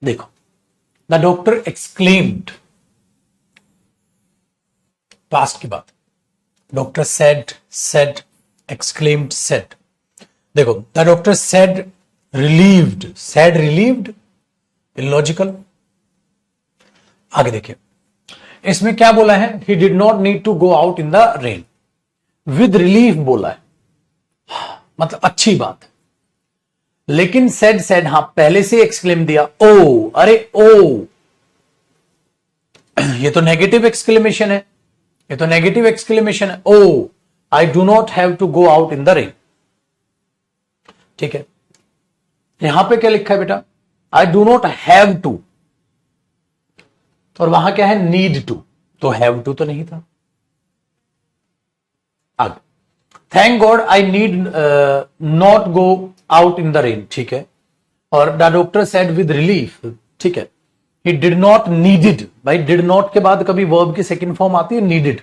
देखो, द डॉक्टर एक्सक्लेम्ड, पास्ट की बात। Doctor said, exclaimed, said. देखो, the doctor said relieved, illogical. आगे देखिए, इसमें क्या बोला है? He did not need to go out in the rain. With relief बोला है, मतलब अच्छी बात है। लेकिन सेड हां, पहले से एक्सक्लेम दिया, ओ, अरे ओ, ये तो नेगेटिव एक्सक्लेमेशन है। ये तो नेगेटिव एक्सक्लेमेशन है। Oh, I do not have to go out in the rain. ठीक है, यहां पे क्या लिखा है बेटा? I do not have to, और वहां क्या है? Need to. तो हैव टू तो नहीं था। आगे, thank God I need not go out in the rain. ठीक है, और the doctor said with relief. ठीक है, ही डिड नॉट नीडेड। भाई, डिड नॉट के बाद कभी वर्ब की सेकंड फॉर्म आती है नीडेड।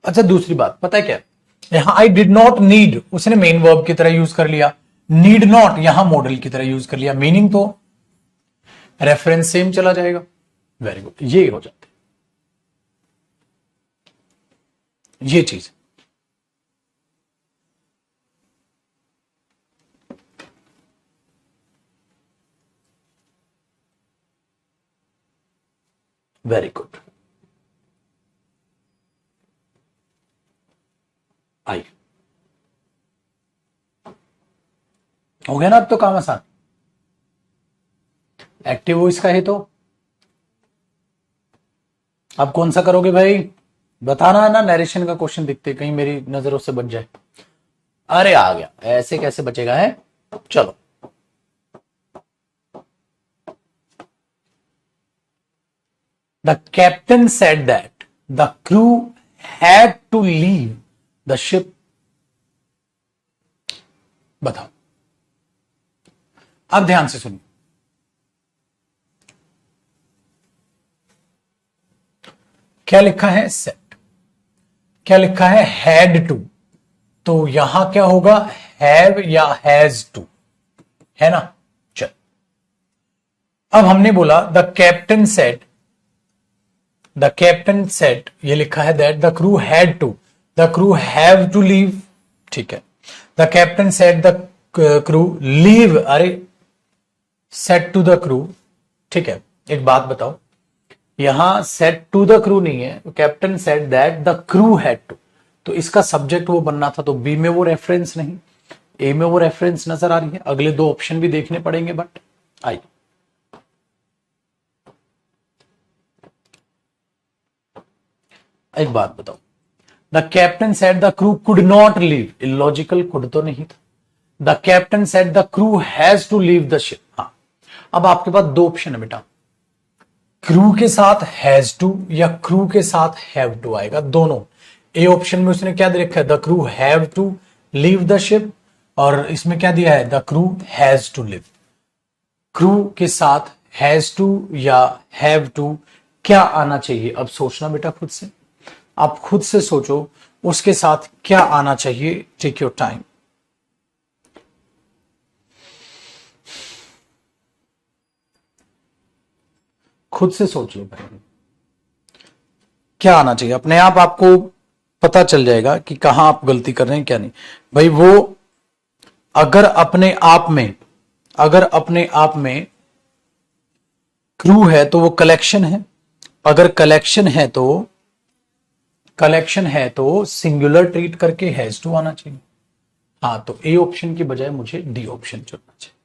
अच्छा, दूसरी बात पता है क्या? यहां आई डिड नॉट नीड, उसने मेन वर्ब की तरह यूज कर लिया। नीड नॉट यहां मॉडल की तरह यूज कर लिया, मीनिंग तो रेफरेंस सेम चला जाएगा। वेरी गुड, ये हो जाते ये चीज। वेरी गुड, आई हो गया ना, अब तो काम आसान। एक्टिव वॉइस का है तो अब कौन सा करोगे भाई, बताना है ना। नरेशन का क्वेश्चन दिखते कहीं मेरी नजरों से बच जाए। अरे आ गया, ऐसे कैसे बचेगा है। चलो, the captain said that the crew had to leave the ship. बताओ, अब ध्यान से सुनिए। क्या लिखा है सेट, क्या लिखा है हैड टू, तो यहां क्या होगा, हैव या हैज टू, है ना। चल, अब हमने बोला द कैप्टन सेड, ये लिखा है that the crew had to, the crew have to leave, ठीक है। The captain said the crew leave, अरे सेट टू द क्रू, ठीक है। एक बात बताओ, यहां सेट टू द क्रू नहीं है, captain said that the crew had to, तो इसका सब्जेक्ट वो बनना था, तो बी में वो रेफरेंस नहीं, ए में वो रेफरेंस नजर आ रही है। अगले दो ऑप्शन भी देखने पड़ेंगे, बट आई एक बात बताओ, the captain said the crew could not leave, illogical, could तो नहीं था। The captain said the crew has to leave the ship. हाँ, अब आपके पास दो ऑप्शन है बेटा, क्रू के साथ हैज टू या क्रू के साथ हैव टू आएगा, दोनों। ए ऑप्शन में उसने क्या दे रखा है, the crew have to leave the ship, और इसमें क्या दिया है, the crew has to live. Crew के साथ हैज टू या हैव टू क्या आना चाहिए, अब सोचना बेटा खुद से, आप खुद से सोचो उसके साथ क्या आना चाहिए। टेक योर टाइम, खुद से सोच लो भाई, क्या आना चाहिए। अपने आप आपको पता चल जाएगा कि कहां आप गलती कर रहे हैं क्या नहीं। भाई वो अगर अपने आप में क्रू है तो वो कलेक्शन है, अगर कलेक्शन है तो सिंगुलर ट्रीट करके हैज टू आना चाहिए। हाँ, तो ए ऑप्शन की बजाय मुझे डी ऑप्शन चुनना चाहिए।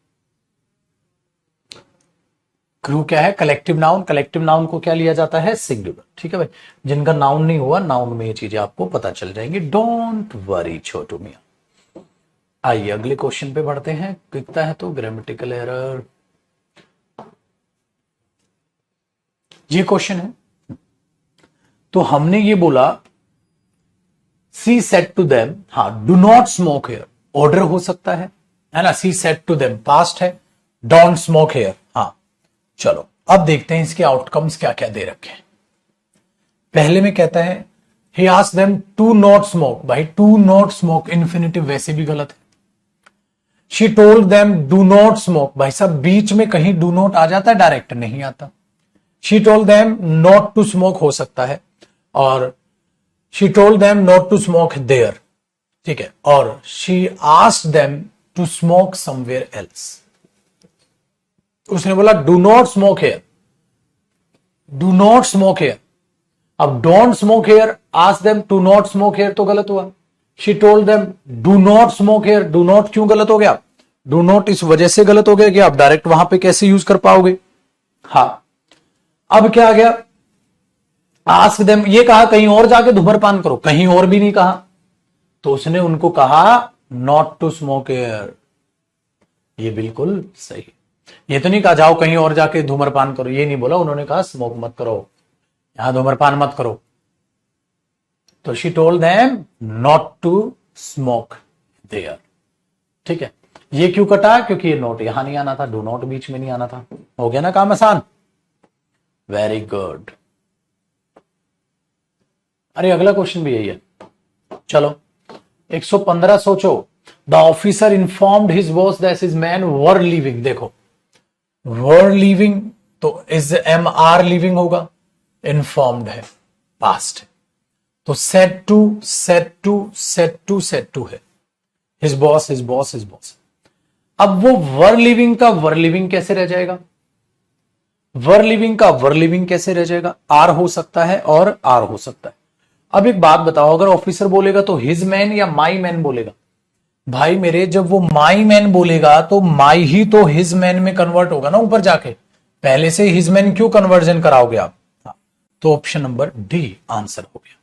क्रू क्या है, कलेक्टिव नाउन, कलेक्टिव नाउन को क्या लिया जाता है, सिंगुलर, ठीक है भाई। जिनका नाउन नहीं हुआ, नाउन में ये चीजें आपको पता चल जाएंगी, डोंट वरी छोटू मियां। आइए अगले क्वेश्चन पे बढ़ते हैं, दिखता है तो ग्रामेटिकल एरर, ये क्वेश्चन है। तो हमने ये बोला सी सेड टू देम, हाँ do not smoke here, order हो सकता है ना। She said to them past है, डोंट स्मोक हेयर, हाँ। चलो अब देखते हैं इसके आउटकम्स क्या क्या दे रखे हैं। पहले में कहता है he asked them to not smoke, भाई टू नॉट स्मोक इन्फिनिटिव वैसे भी गलत है। She told them do not smoke, भाई साहब बीच में कहीं डू नॉट आ जाता है, डायरेक्ट नहीं आता। She told them not to smoke हो सकता है, और she told them not to smoke there, ठीक है। और she asked them to smoke somewhere else, उसने बोला do not smoke here, do not smoke here. अब don't smoke here, ask them to not smoke here तो गलत हुआ। She told them do not smoke here, do not क्यों गलत हो गया, डू नॉट इस वजह से गलत हो गया कि आप डायरेक्ट वहां पे कैसे यूज कर पाओगे। हाँ, अब क्या आ गया, आस्क देम, ये कहा कहीं और जाके धूम्रपान करो, कहीं और भी नहीं कहा, तो उसने उनको कहा नॉट टू स्मोक हेयर, ये बिल्कुल सही। ये तो नहीं कहा जाओ कहीं और जाके धूम्रपान करो, ये नहीं बोला, उन्होंने कहा स्मोक मत करो, यहां धूम्रपान मत करो। तो she told them not to smoke there, ठीक है। ये क्यों कटा, क्योंकि ये नोट यहां नहीं आना था, डू नॉट बीच में नहीं आना था। हो गया ना काम आसान, वेरी गुड। अरे अगला क्वेश्चन भी यही है, चलो 115 सोचो। The officer informed his boss that his man were leaving. देखो वर लीविंग तो इज एम आर लीविंग होगा, इन्फॉर्म्ड है, पास्ट है, तो set to set to set to set to है, his boss his boss his boss. अब वो were living का वर लिविंग कैसे रह जाएगा, वर लिविंग का वर लिविंग कैसे रह जाएगा, आर हो सकता है और आर हो सकता है। अब एक बात बताओ, अगर ऑफिसर बोलेगा तो हिज मैन या माई मैन बोलेगा? भाई मेरे, जब वो माई मैन बोलेगा तो माई ही तो हिज मैन में कन्वर्ट होगा ना ऊपर जाके, पहले से हिज मैन क्यों कन्वर्जन कराओगे आप? हाँ, तो ऑप्शन नंबर डी आंसर हो गया।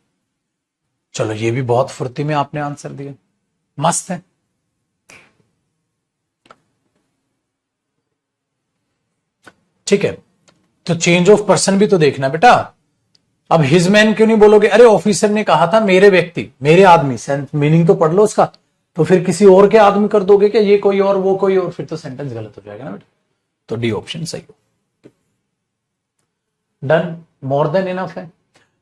चलो ये भी बहुत फुर्ती में आपने आंसर दिया, मस्त है। ठीक है, तो चेंज ऑफ पर्सन भी तो देखना बेटा। अब हिज मैन क्यों नहीं बोलोगे? अरे ऑफिसर ने कहा था मेरे व्यक्ति, मेरे आदमी, मीनिंग तो पढ़ लो उसका। तो फिर किसी और के आदमी कर दोगे क्या? ये कोई और वो कोई और, फिर तो सेंटेंस गलत हो जाएगा ना बेटा। तो डी ऑप्शन सही हो। डन, मोर देन इनफ है।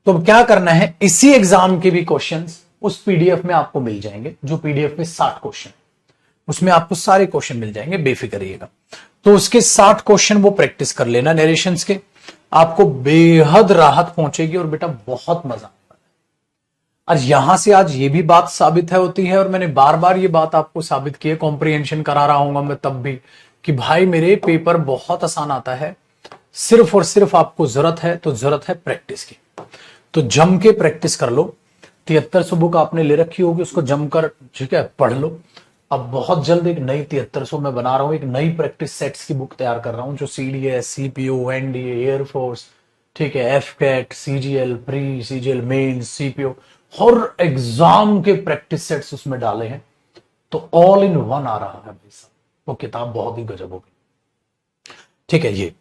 तो क्या करना है, इसी एग्जाम के भी क्वेश्चंस उस पीडीएफ में आपको मिल जाएंगे, जो पीडीएफ में 60 क्वेश्चन, उसमें आपको सारे क्वेश्चन मिल जाएंगे, बेफिक्र रहिएगा। तो उसके 60 क्वेश्चन वो प्रैक्टिस कर लेना नरेशंस के, आपको बेहद राहत पहुंचेगी और बेटा बहुत मजा आएगा। और यहां से आज ये भी बात साबित है होती है, और मैंने बार बार ये बात आपको साबित की है, कॉम्प्रिहेंशन करा रहा हूंगा मैं तब भी, कि भाई मेरे पेपर बहुत आसान आता है, सिर्फ और सिर्फ आपको जरूरत है, तो जरूरत है प्रैक्टिस की। तो जम के प्रैक्टिस कर लो। 7300 बुक आपने ले रखी होगी, उसको जमकर ठीक है पढ़ लो। अब बहुत जल्द एक नई 7300 में बना रहा हूं, एक नई प्रैक्टिस सेट्स की बुक तैयार कर रहा हूं, जो सीडीएस, सीपीओ, एनडीए, एयरफोर्स, ठीक है, AFCAT, CGL pre, CGL main, CPO, हर एग्जाम के प्रैक्टिस सेट्स उसमें डाले हैं। तो ऑल इन वन आ रहा है भाई साहब, वो किताब बहुत ही गजब होगी। ठीक है ये।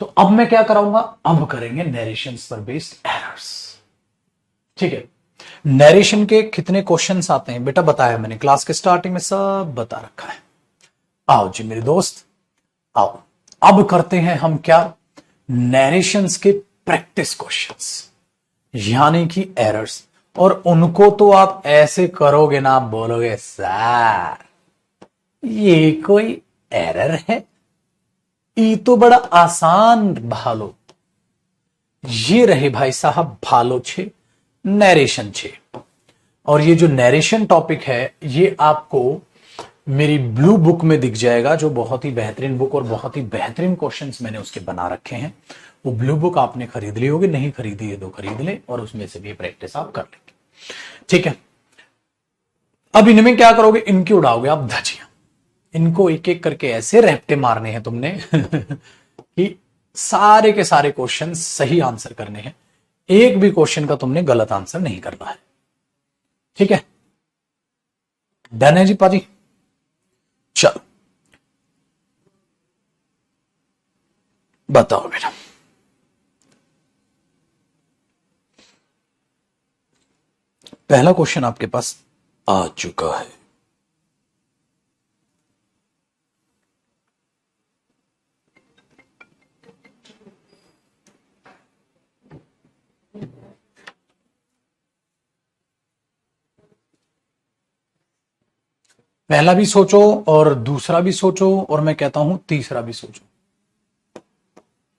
तो अब मैं क्या कराऊंगा, अब करेंगे नरेशंस पर बेस्ड एरर्स। ठीक है, नरेशन के कितने क्वेश्चंस आते हैं बेटा, बताया मैंने क्लास के स्टार्टिंग में, सब बता रखा है। आओ जी मेरे दोस्त, आओ अब करते हैं हम क्या, नरेशंस के प्रैक्टिस क्वेश्चंस, यानी कि एरर्स। और उनको तो आप ऐसे करोगे ना, आप बोलोगे सर ये कोई एरर है, ये तो बड़ा आसान भालो। ये रहे भाई साहब भालो छे, नरेशन छे। और ये जो नरेशन टॉपिक है, ये आपको मेरी ब्लू बुक में दिख जाएगा, जो बहुत ही बेहतरीन बुक और बहुत ही बेहतरीन क्वेश्चंस मैंने उसके बना रखे हैं। वो ब्लू बुक आपने खरीद ली होगी, नहीं खरीदी है तो खरीद ले, और उसमें से भी प्रैक्टिस आप कर लेंगे। ठीक है, अब इनमें क्या करोगे, इनकी उड़ाओगे आप धजियां। इनको एक एक करके ऐसे रैप्टे मारने हैं तुमने कि सारे के सारे क्वेश्चन सही आंसर करने हैं, एक भी क्वेश्चन का तुमने गलत आंसर नहीं करना है। ठीक है, डन है जी पाजी। चलो बताओ बेटा, पहला क्वेश्चन आपके पास आ चुका है। पहला भी सोचो और दूसरा भी सोचो, और मैं कहता हूं तीसरा भी सोचो,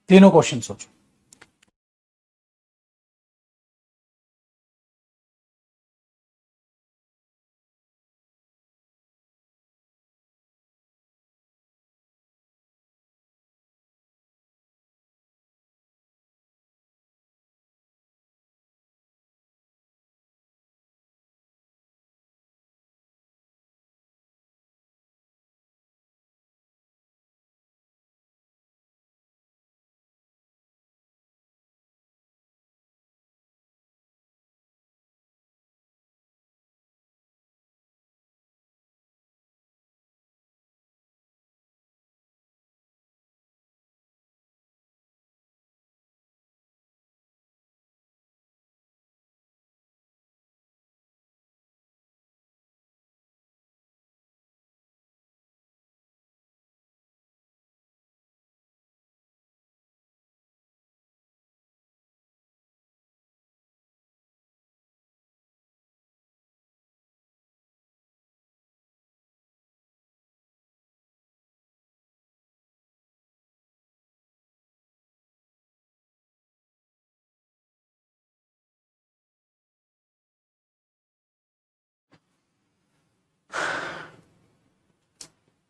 तीनों क्वेश्चन सोचो।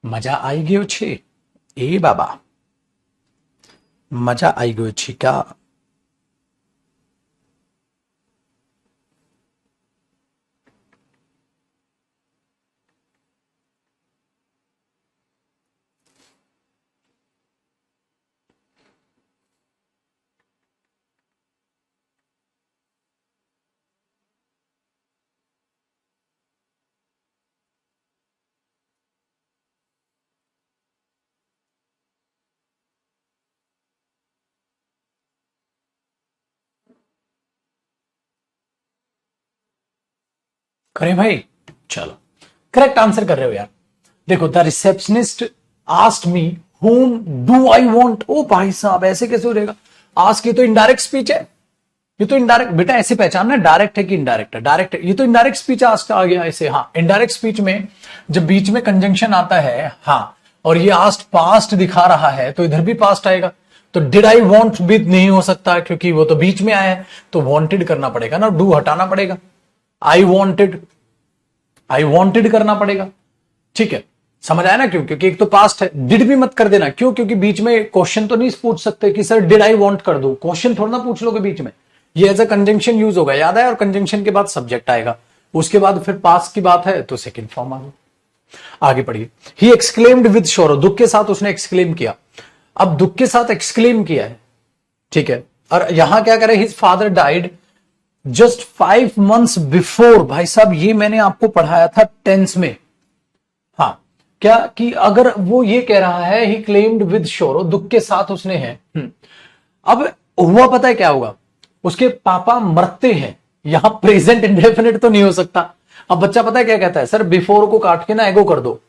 મજા આવી ગયો છે એ બાબા, મજા આવી ગયો છે क्या? करें भाई, चलो करेक्ट आंसर कर रहे हो यार। देखो, the receptionist asked me whom do I want. ओ भाई साहब, ऐसे कैसे हो जाएगा? आस्क, ये तो इनडायरेक्ट स्पीच है, ये तो इनडायरेक्ट, बेटा ऐसे पहचानना डायरेक्ट है कि इनडायरेक्ट है। डायरेक्ट है, ये तो इनडायरेक्ट स्पीच आस्क आ गया ऐसे। हाँ, इनडायरेक्ट स्पीच में जब बीच में कंजंक्शन आता है, हाँ, और ये आस्ट पास्ट दिखा रहा है तो इधर भी पास्ट आएगा। तो डिड आई वॉन्ट भी नहीं हो सकता क्योंकि वो तो बीच में आया है, तो वॉन्टेड करना पड़ेगा ना, डू हटाना पड़ेगा। आई वॉन्टेड करना पड़ेगा। ठीक है, समझ आया ना? क्यों? क्योंकि एक तो पास्ट है। डिड भी मत कर देना, क्यों? क्योंकि बीच में क्वेश्चन तो नहीं पूछ सकते कि सर डिड आई वॉन्ट कर दो, क्वेश्चन थोड़ा ना पूछ लोगे बीच में। ये एज अ कंजंक्शन यूज होगा, याद है? और कंजंक्शन के बाद सब्जेक्ट आएगा, उसके बाद फिर पास्ट की बात है तो सेकंड फॉर्म आ गया। आगे पढ़िए। ही एक्सक्लेम्ड विद शोरो, दुख के साथ उसने एक्सक्लेम किया। अब दुख के साथ एक्सक्लेम किया है, ठीक है, और यहां क्या करे? His father died just 5 months before. भाई साहब, ये मैंने आपको पढ़ाया था टेंस में। हाँ, क्या कि अगर वो ये कह रहा है ही क्लेम्ड विद शोरो, दुख के साथ उसने है। अब हुआ पता है क्या होगा? उसके पापा मरते हैं। यहां प्रेजेंट इंडेफिनिट तो नहीं हो सकता। अब बच्चा पता है क्या कहता है? सर बिफोर को काट के ना एगो कर दो।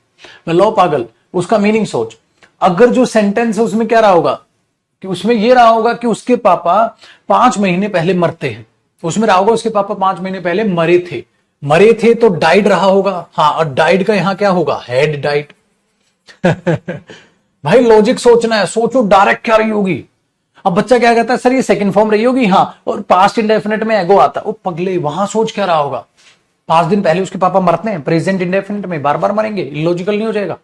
मैं लो पागल, उसका मीनिंग सोच। अगर जो सेंटेंस है उसमें क्या रहा होगा कि उसमें ये रहा होगा कि उसके पापा 5 महीने पहले मरते हैं, उसमें रहा होगा उसके पापा 5 महीने पहले मरे थे। मरे थे तो डाइड रहा होगा। हाँ, और डाइड का यहां क्या होगा? Had died. भाई लॉजिक सोचना है, सोचो डायरेक्ट क्या रही होगी। अब बच्चा क्या कहता है? सर ये सेकंड फॉर्म रही होगी। हाँ, और पास्ट इंडेफिनिट में एगो आता है। ओ पगले, वहां सोच क्या रहा होगा? 5 दिन पहले उसके पापा मरते हैं, प्रेजेंट इंडेफिनिट में बार बार मरेंगे, इलॉजिकल नहीं हो जाएगा?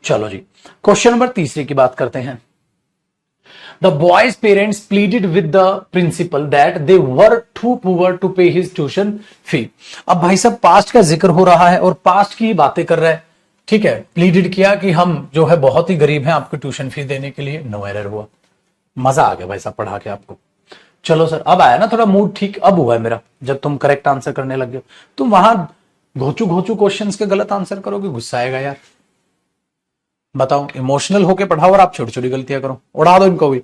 चलो जी, क्वेश्चन नंबर 3 की बात करते हैं। The boy's parents pleaded with the principal that they were too poor to pay his tuition fee। अब भाई साहब पास्ट का जिक्र हो रहा है और पास्ट की बातें कर रहा है, ठीक है। प्लीडेड किया कि हम जो है बहुत ही गरीब हैं, आपको ट्यूशन फीस देने के लिए। नो एरर हुआ। मजा आ गया भाई साहब पढ़ा के आपको। चलो सर, अब आया ना थोड़ा मूड ठीक, अब हुआ है मेरा, जब तुम करेक्ट आंसर करने लग गए। तुम वहां घोचू घोचू क्वेश्चंस के गलत आंसर करोगे, गुस्सा आएगा यार। बताओ, इमोशनल होके पढ़ाओ और आप छोटी छोटी गलतियां करो, उड़ा दो इनको भी।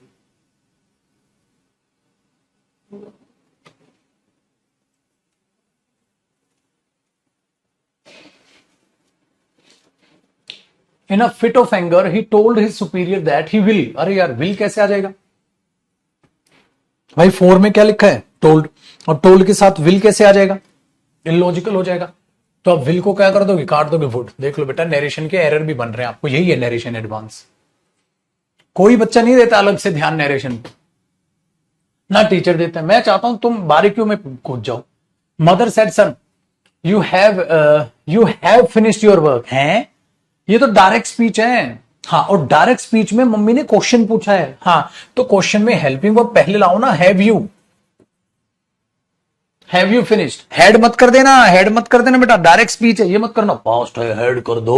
In a fit of anger, he told his superior that he will। अरे यार, will कैसे आ जाएगा भाई? 4 में क्या लिखा है? टोल्ड, और टोल्ड के साथ will कैसे आ जाएगा? इलॉजिकल हो जाएगा। तो अब will को क्या कर दोगे? काट दोगे वुड। देख लो बेटा, नरेशन के एरर भी बन रहे हैं आपको, यही है नरेशन एडवांस। कोई बच्चा नहीं देता अलग से ध्यान नरेशन, ना टीचर देता है। मैं चाहता हूं तुम बारीकियों में कूद जाओ। Mother said son you have finished your work. हैं, ये तो डायरेक्ट स्पीच है। हाँ, और डायरेक्ट स्पीच में मम्मी ने क्वेश्चन पूछा है। हाँ, तो क्वेश्चन में हेल्पिंग वर्ब पहले लाओ ना। Have you finished. हेड मत कर देना, हेड मत कर देना बेटा, डायरेक्ट स्पीच है, ये मत करना। पास्ट है, हेड कर दो।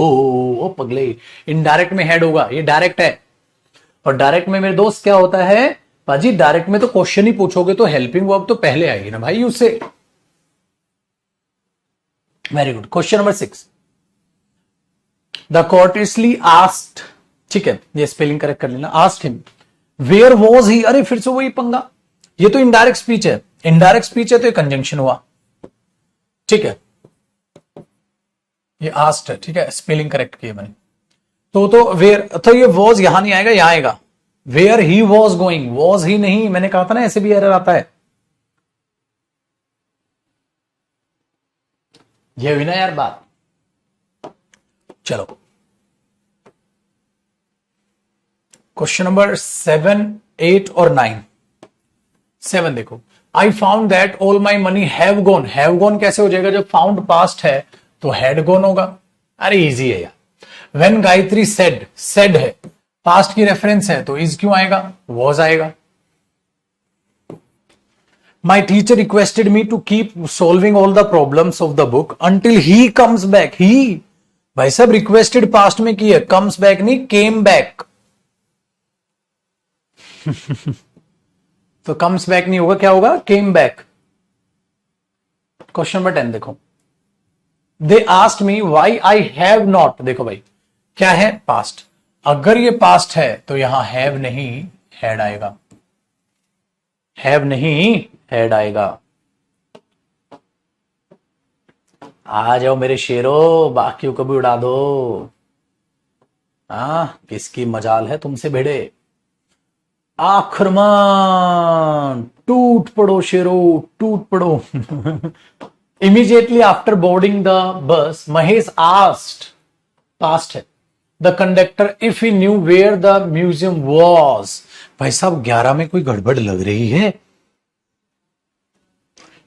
ओ पगले, इनडायरेक्ट में हेड होगा, ये डायरेक्ट है। और डायरेक्ट में मेरे दोस्त क्या होता है पाजी? डायरेक्ट में तो क्वेश्चन ही पूछोगे तो हेल्पिंग वर्ब तो पहले आएगी ना भाई उससे। Very good. Question number 6। The courteously asked, ठीक है, ये स्पेलिंग करेक्ट कर लेना। asked him where was he। अरे फिर से वही पंगा, ये तो इनडायरेक्ट स्पीच है। इनडायरेक्ट स्पीच है तो ये कंजंक्शन हुआ, ठीक है। ये asked है, ठीक है, स्पेलिंग करेक्ट किया मैंने। तो वेयर, तो ये was यहां नहीं आएगा, यहां आएगा। Where he was going, was he नहीं, मैंने कहा था ना ऐसे भी एरर आता है। ये हुई ना यार बात। चलो क्वेश्चन नंबर 7, 8 और 9। 7 देखो। I found that all my money have gone. Have gone कैसे हो जाएगा? जब फाउंड पास्ट है तो हैड गॉन होगा। अरे इजी है यार। व्हेन गायत्री सेड है, पास्ट की रेफरेंस है, तो इज क्यों आएगा, वॉज आएगा। My teacher requested me to keep solving all the problems of the book until he comes back. He भाई साहब रिक्वेस्टेड पास्ट में की है, कम्स बैक नहीं, केम बैक। तो कम्स बैक नहीं होगा, क्या होगा, केम बैक। क्वेश्चन नंबर 10 देखो, they asked me why I have not. देखो भाई क्या है, पास्ट। अगर ये पास्ट है तो यहां हैव नहीं हैड आएगा, हैव नहीं हैड आएगा। आ जाओ मेरे शेरों, बाकियों को भी उड़ा दो। किसकी मजाल है तुमसे भिड़े। आक्रमण, टूट पड़ो शेरो, टूट पड़ो। Immediately after boarding the bus Mahesh asked, past है, the conductor if he knew where the museum was. भाई साहब 11 में कोई गड़बड़ लग रही है।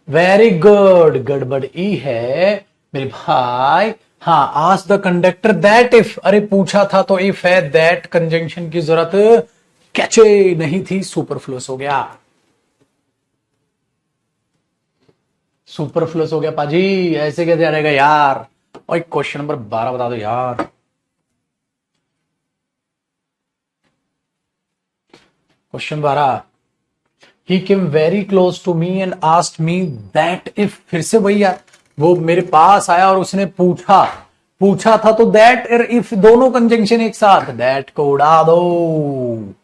वेरी गुड, गड़बड़ ई है मेरे भाई। हाँ, ask the conductor that if, अरे पूछा था तो इफ है, दैट कंजंक्शन की जरूरत कैचे नहीं थी, सुपरफ्लुअस हो गया, सुपरफ्लुअस हो गया पाजी, ऐसे कैसे आ जाएगा यार। और क्वेश्चन नंबर 12 बता दो यार। Question 12, he came very close to me and asked me that if. फिर से वही यार, वो मेरे पास आया और उसने पूछा था तो दैट और इफ दोनों कंजंक्शन एक साथ, दैट को उड़ा दो।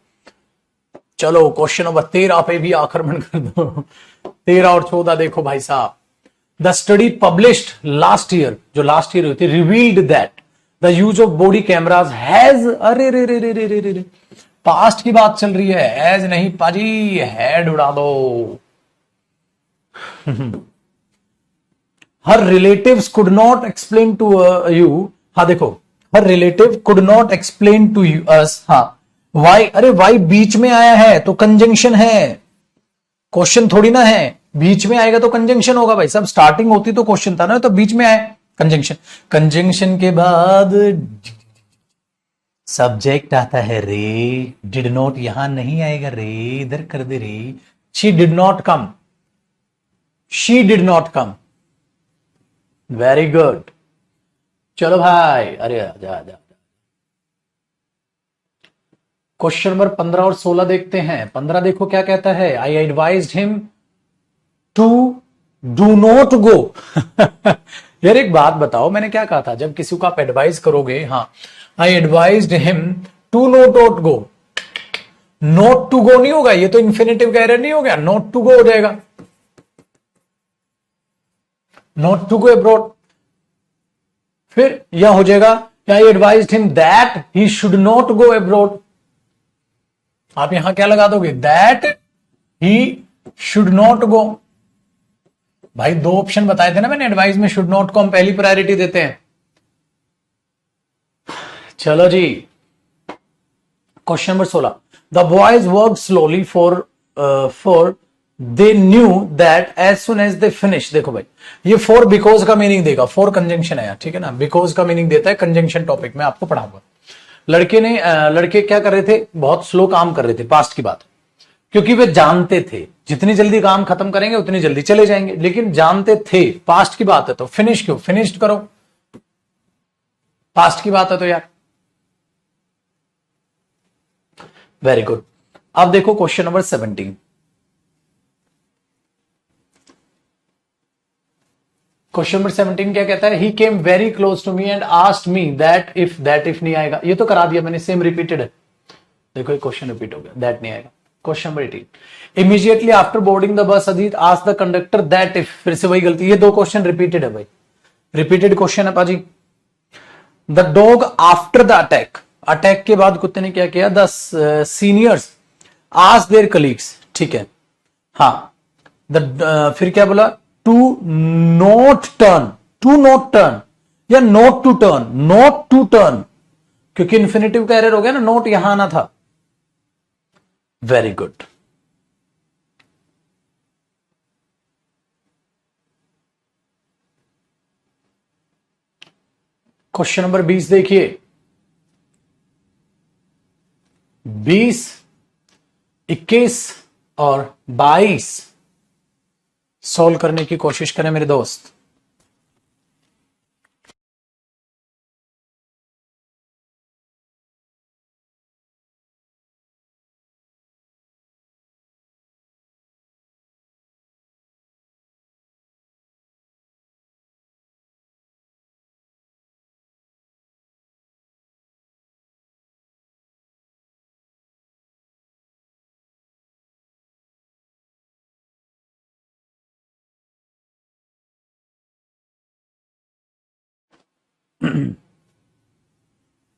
चलो क्वेश्चन नंबर 13 पे भी आक्रमण कर दो। 13 और 14 देखो भाई साहब, the study published last year, जो लास्ट ईयर हुई थी, revealed that the use of body cameras has, अरे रे रे रे रे रे रे, पास्ट की बात चल रही है, एज नहीं पाजी, हैड उड़ा दो। Her relatives could not explain to you. हाँ देखो, her relative could not explain to you us. हाँ, वाई, अरे वाई बीच में आया है तो कंजंक्शन है, क्वेश्चन थोड़ी ना है। बीच में आएगा तो कंजंक्शन होगा भाई साहब, स्टार्टिंग होती तो क्वेश्चन था ना, तो बीच में आए कंजंक्शन। कंजंक्शन के बाद सब्जेक्ट आता है रे, डिड नॉट यहां नहीं आएगा रे, इधर कर दे रे। She did not come, she did not come, very good. चलो भाई, अरे आजा आजा। क्वेश्चन नंबर 15 और 16 देखते हैं। 15 देखो क्या कहता है, I advised him to do not go. यार एक बात बताओ, मैंने क्या कहा था, जब किसी को आप एडवाइस करोगे, हाँ, I advised him to not go, not to go नहीं होगा, ये तो इंफिनिटिव का एरर नहीं हो गया, नॉट टू गो हो जाएगा, नॉट टू गो अब्रॉड। फिर यह हो जाएगा, I advised him that he should not go abroad. आप यहां क्या लगा दोगे, that he should not go. भाई 2 ऑप्शन बताए थे ना मैंने, एडवाइस में शुड नॉट को हम पहली प्रायोरिटी देते हैं। चलो जी, question number 16, the boys work slowly for they knew that as soon as they finish. देखो भाई, ये फॉर बिकॉज का मीनिंग देगा, फॉर कंजंक्शन है, ठीक है ना, बिकॉज का मीनिंग देता है कंजंक्शन टॉपिक में आपको पढ़ाऊंगा। लड़के क्या कर रहे थे, बहुत स्लो काम कर रहे थे, पास्ट की बात, क्योंकि वे जानते थे जितनी जल्दी काम खत्म करेंगे उतनी जल्दी चले जाएंगे, लेकिन जानते थे, पास्ट की बात है तो फिनिश क्यों, फिनिश्ड करो, पास्ट की बात है तो यार। Very good. अब देखो क्वेश्चन नंबर 17। क्वेश्चन नंबर 17 क्या कहता है, he came very close to me and asked me that if नहीं आएगा, ये तो करा दिया मैंने, सेम रिपीटेड है। देखो ये क्वेश्चन रिपीट हो गया, दैट नहीं आएगा। Question number 18, immediately after boarding the बस Ajit asked the conductor that if, फिर से वही गलती, ये 2 क्वेश्चन रिपीटेड है भाई, रिपीटेड क्वेश्चन है पाजी। The dog after the attack, attack के बाद कुत्ते ने क्या किया, the seniors asked their colleagues, ठीक है। हाँ, फिर क्या बोला, टू नॉट टर्न या नॉट टू टर्न, क्योंकि इन्फिनिटिव का एरर हो गया ना, नोट यहां आना था। Very good. क्वेश्चन नंबर 20 देखिए, 20, 21 और 22 सॉल्व करने की कोशिश करें मेरे दोस्त।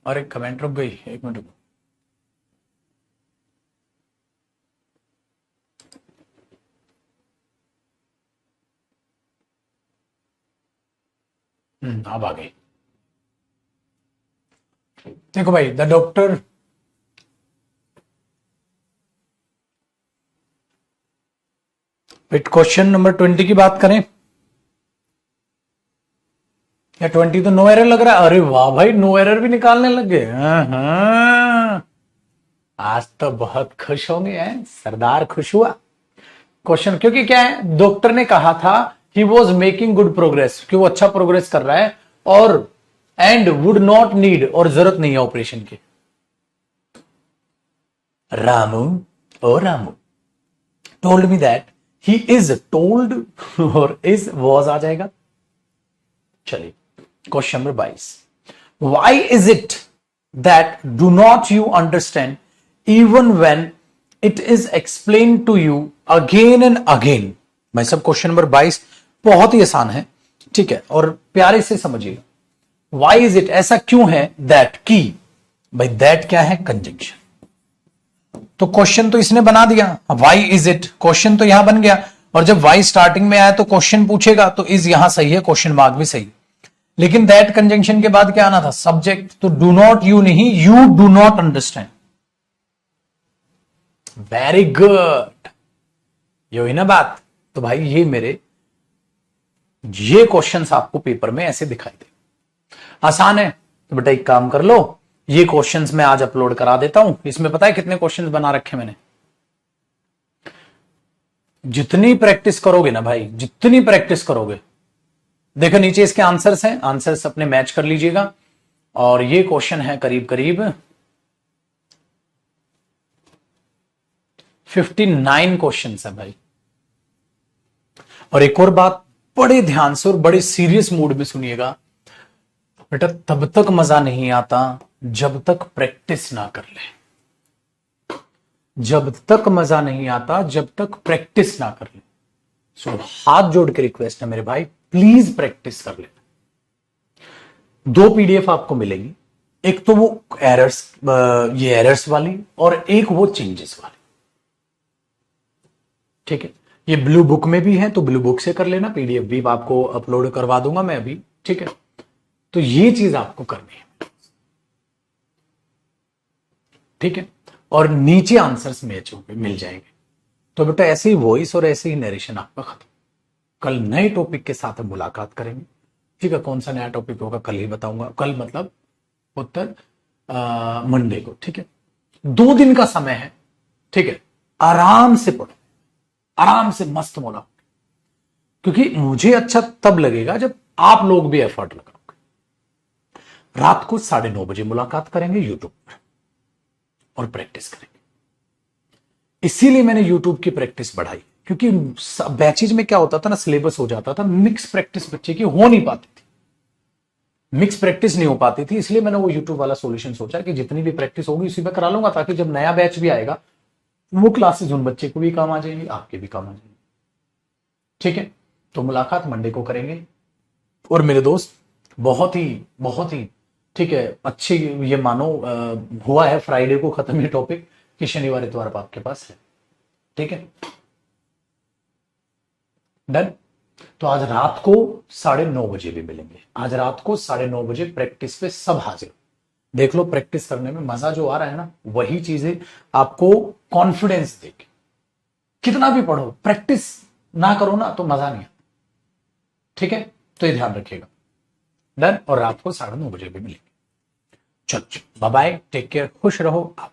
और एक कमेंट रुक गई, एक मिनट रुको। अब आ गई। देखो भाई, the doctor fit question number 20 की बात करें या 20 तो नो एरर लग रहा है। अरे वाह भाई, नो एरर भी निकालने लग गए। हाँ, आज तो बहुत खुश होंगे हैं, सरदार खुश हुआ क्वेश्चन। क्योंकि क्या है, डॉक्टर ने कहा था he was making good progress, कि वो अच्छा प्रोग्रेस कर रहा है और एंड वुड नॉट नीड, और जरूरत नहीं है ऑपरेशन की। रामू, ओ Ramu told me that he is told, और इज वॉज आ जाएगा। चलिए question number 22, why is it that do not you understand even when it is explain to you again and again. भाई सब क्वेश्चन नंबर 22 बहुत ही आसान है, ठीक है, और प्यारे से समझिएगा। वाई इज इट, ऐसा क्यों है, दैट की, भाई दैट क्या है, कंजंक्शन। तो क्वेश्चन तो इसने बना दिया, वाई इज इट, क्वेश्चन तो यहां बन गया। और जब वाई स्टार्टिंग में आया तो क्वेश्चन पूछेगा, तो इज यहां सही है, क्वेश्चन मार्क भी सही। लेकिन दैट कंजंक्शन के बाद क्या आना था, सब्जेक्ट। तो डू नॉट यू नहीं, you do not understand. Very good, ये हुई ना बात। तो भाई ये मेरे ये क्वेश्चंस आपको पेपर में ऐसे दिखाई दे, आसान है। तो बेटा एक काम कर लो, ये क्वेश्चंस मैं आज अपलोड करा देता हूं। इसमें पता है कितने क्वेश्चंस बना रखे मैंने। जितनी प्रैक्टिस करोगे ना भाई, जितनी प्रैक्टिस करोगे, देखो नीचे इसके आंसर्स हैं, आंसर्स अपने मैच कर लीजिएगा। और ये क्वेश्चन है करीब करीब 59 क्वेश्चन है भाई। और एक और बात, बड़े ध्यान से और बड़े सीरियस मूड में सुनिएगा बेटा, तब तक मजा नहीं आता जब तक प्रैक्टिस ना कर ले। जब तक मजा नहीं आता जब तक प्रैक्टिस ना कर ले। सो हाथ जोड़ के रिक्वेस्ट है मेरे भाई, प्लीज प्रैक्टिस कर ले। 2 पीडीएफ आपको मिलेगी, एक तो वो एरर्स, ये एरर्स वाली, और एक वो चेंजेस वाली, ठीक है। ये ब्लू बुक में भी है, तो ब्लू बुक से कर लेना, पीडीएफ भी आपको अपलोड करवा दूंगा मैं अभी, ठीक है। तो ये चीज आपको करनी है, ठीक है। और नीचे आंसर्स मैच होंगे, मिल जाएंगे। तो बेटा ऐसे ही वॉइस और ऐसे ही नरेशन आपका खत्म। कल नए टॉपिक के साथ हम मुलाकात करेंगे, ठीक है। कौन सा नया टॉपिक होगा कल ही बताऊंगा, कल मतलब उत्तर मंडे को, ठीक है। 2 दिन का समय है, ठीक है। आराम से पढ़ो, आराम से मस्त मोला, क्योंकि मुझे अच्छा तब लगेगा जब आप लोग भी एफर्ट लगाओगे। रात को 9:30 बजे मुलाकात करेंगे यूट्यूब पर और प्रैक्टिस करेंगे। इसीलिए मैंने यूट्यूब की प्रैक्टिस बढ़ाई, क्योंकि बैचेज में क्या होता था ना, सिलेबस हो जाता था, मिक्स प्रैक्टिस बच्चे की हो नहीं पाती थी, मिक्स प्रैक्टिस नहीं हो पाती थी। इसलिए मैंने वो यूट्यूब वाला सॉल्यूशन सोचा कि जितनी भी प्रैक्टिस होगी उसी में करा लूंगा, ताकि जब नया बैच भी आएगा वो क्लासेस उन बच्चे को भी काम आ जाएंगी, आपके भी काम आ जाएंगे, ठीक है। तो मुलाकात मंडे को करेंगे। और मेरे दोस्त बहुत ही ठीक है, अच्छी ये मानो हुआ है फ्राइडे को खत्म ये टॉपिक, कि शनिवार इतवार आपके पास है, ठीक है, डन। तो आज रात को 9:30 बजे भी मिलेंगे। आज रात को 9:30 बजे प्रैक्टिस पे सब हाजिर। देख लो प्रैक्टिस करने में मजा जो आ रहा है ना, वही चीजें आपको कॉन्फिडेंस देगी। कितना भी पढ़ो, प्रैक्टिस ना करो ना तो मजा नहीं आता, ठीक है। तो ये ध्यान रखिएगा, डन। और रात को 9:30 बजे भी मिलेंगे। चलो बाय बाय, टेक केयर, खुश रहो आप।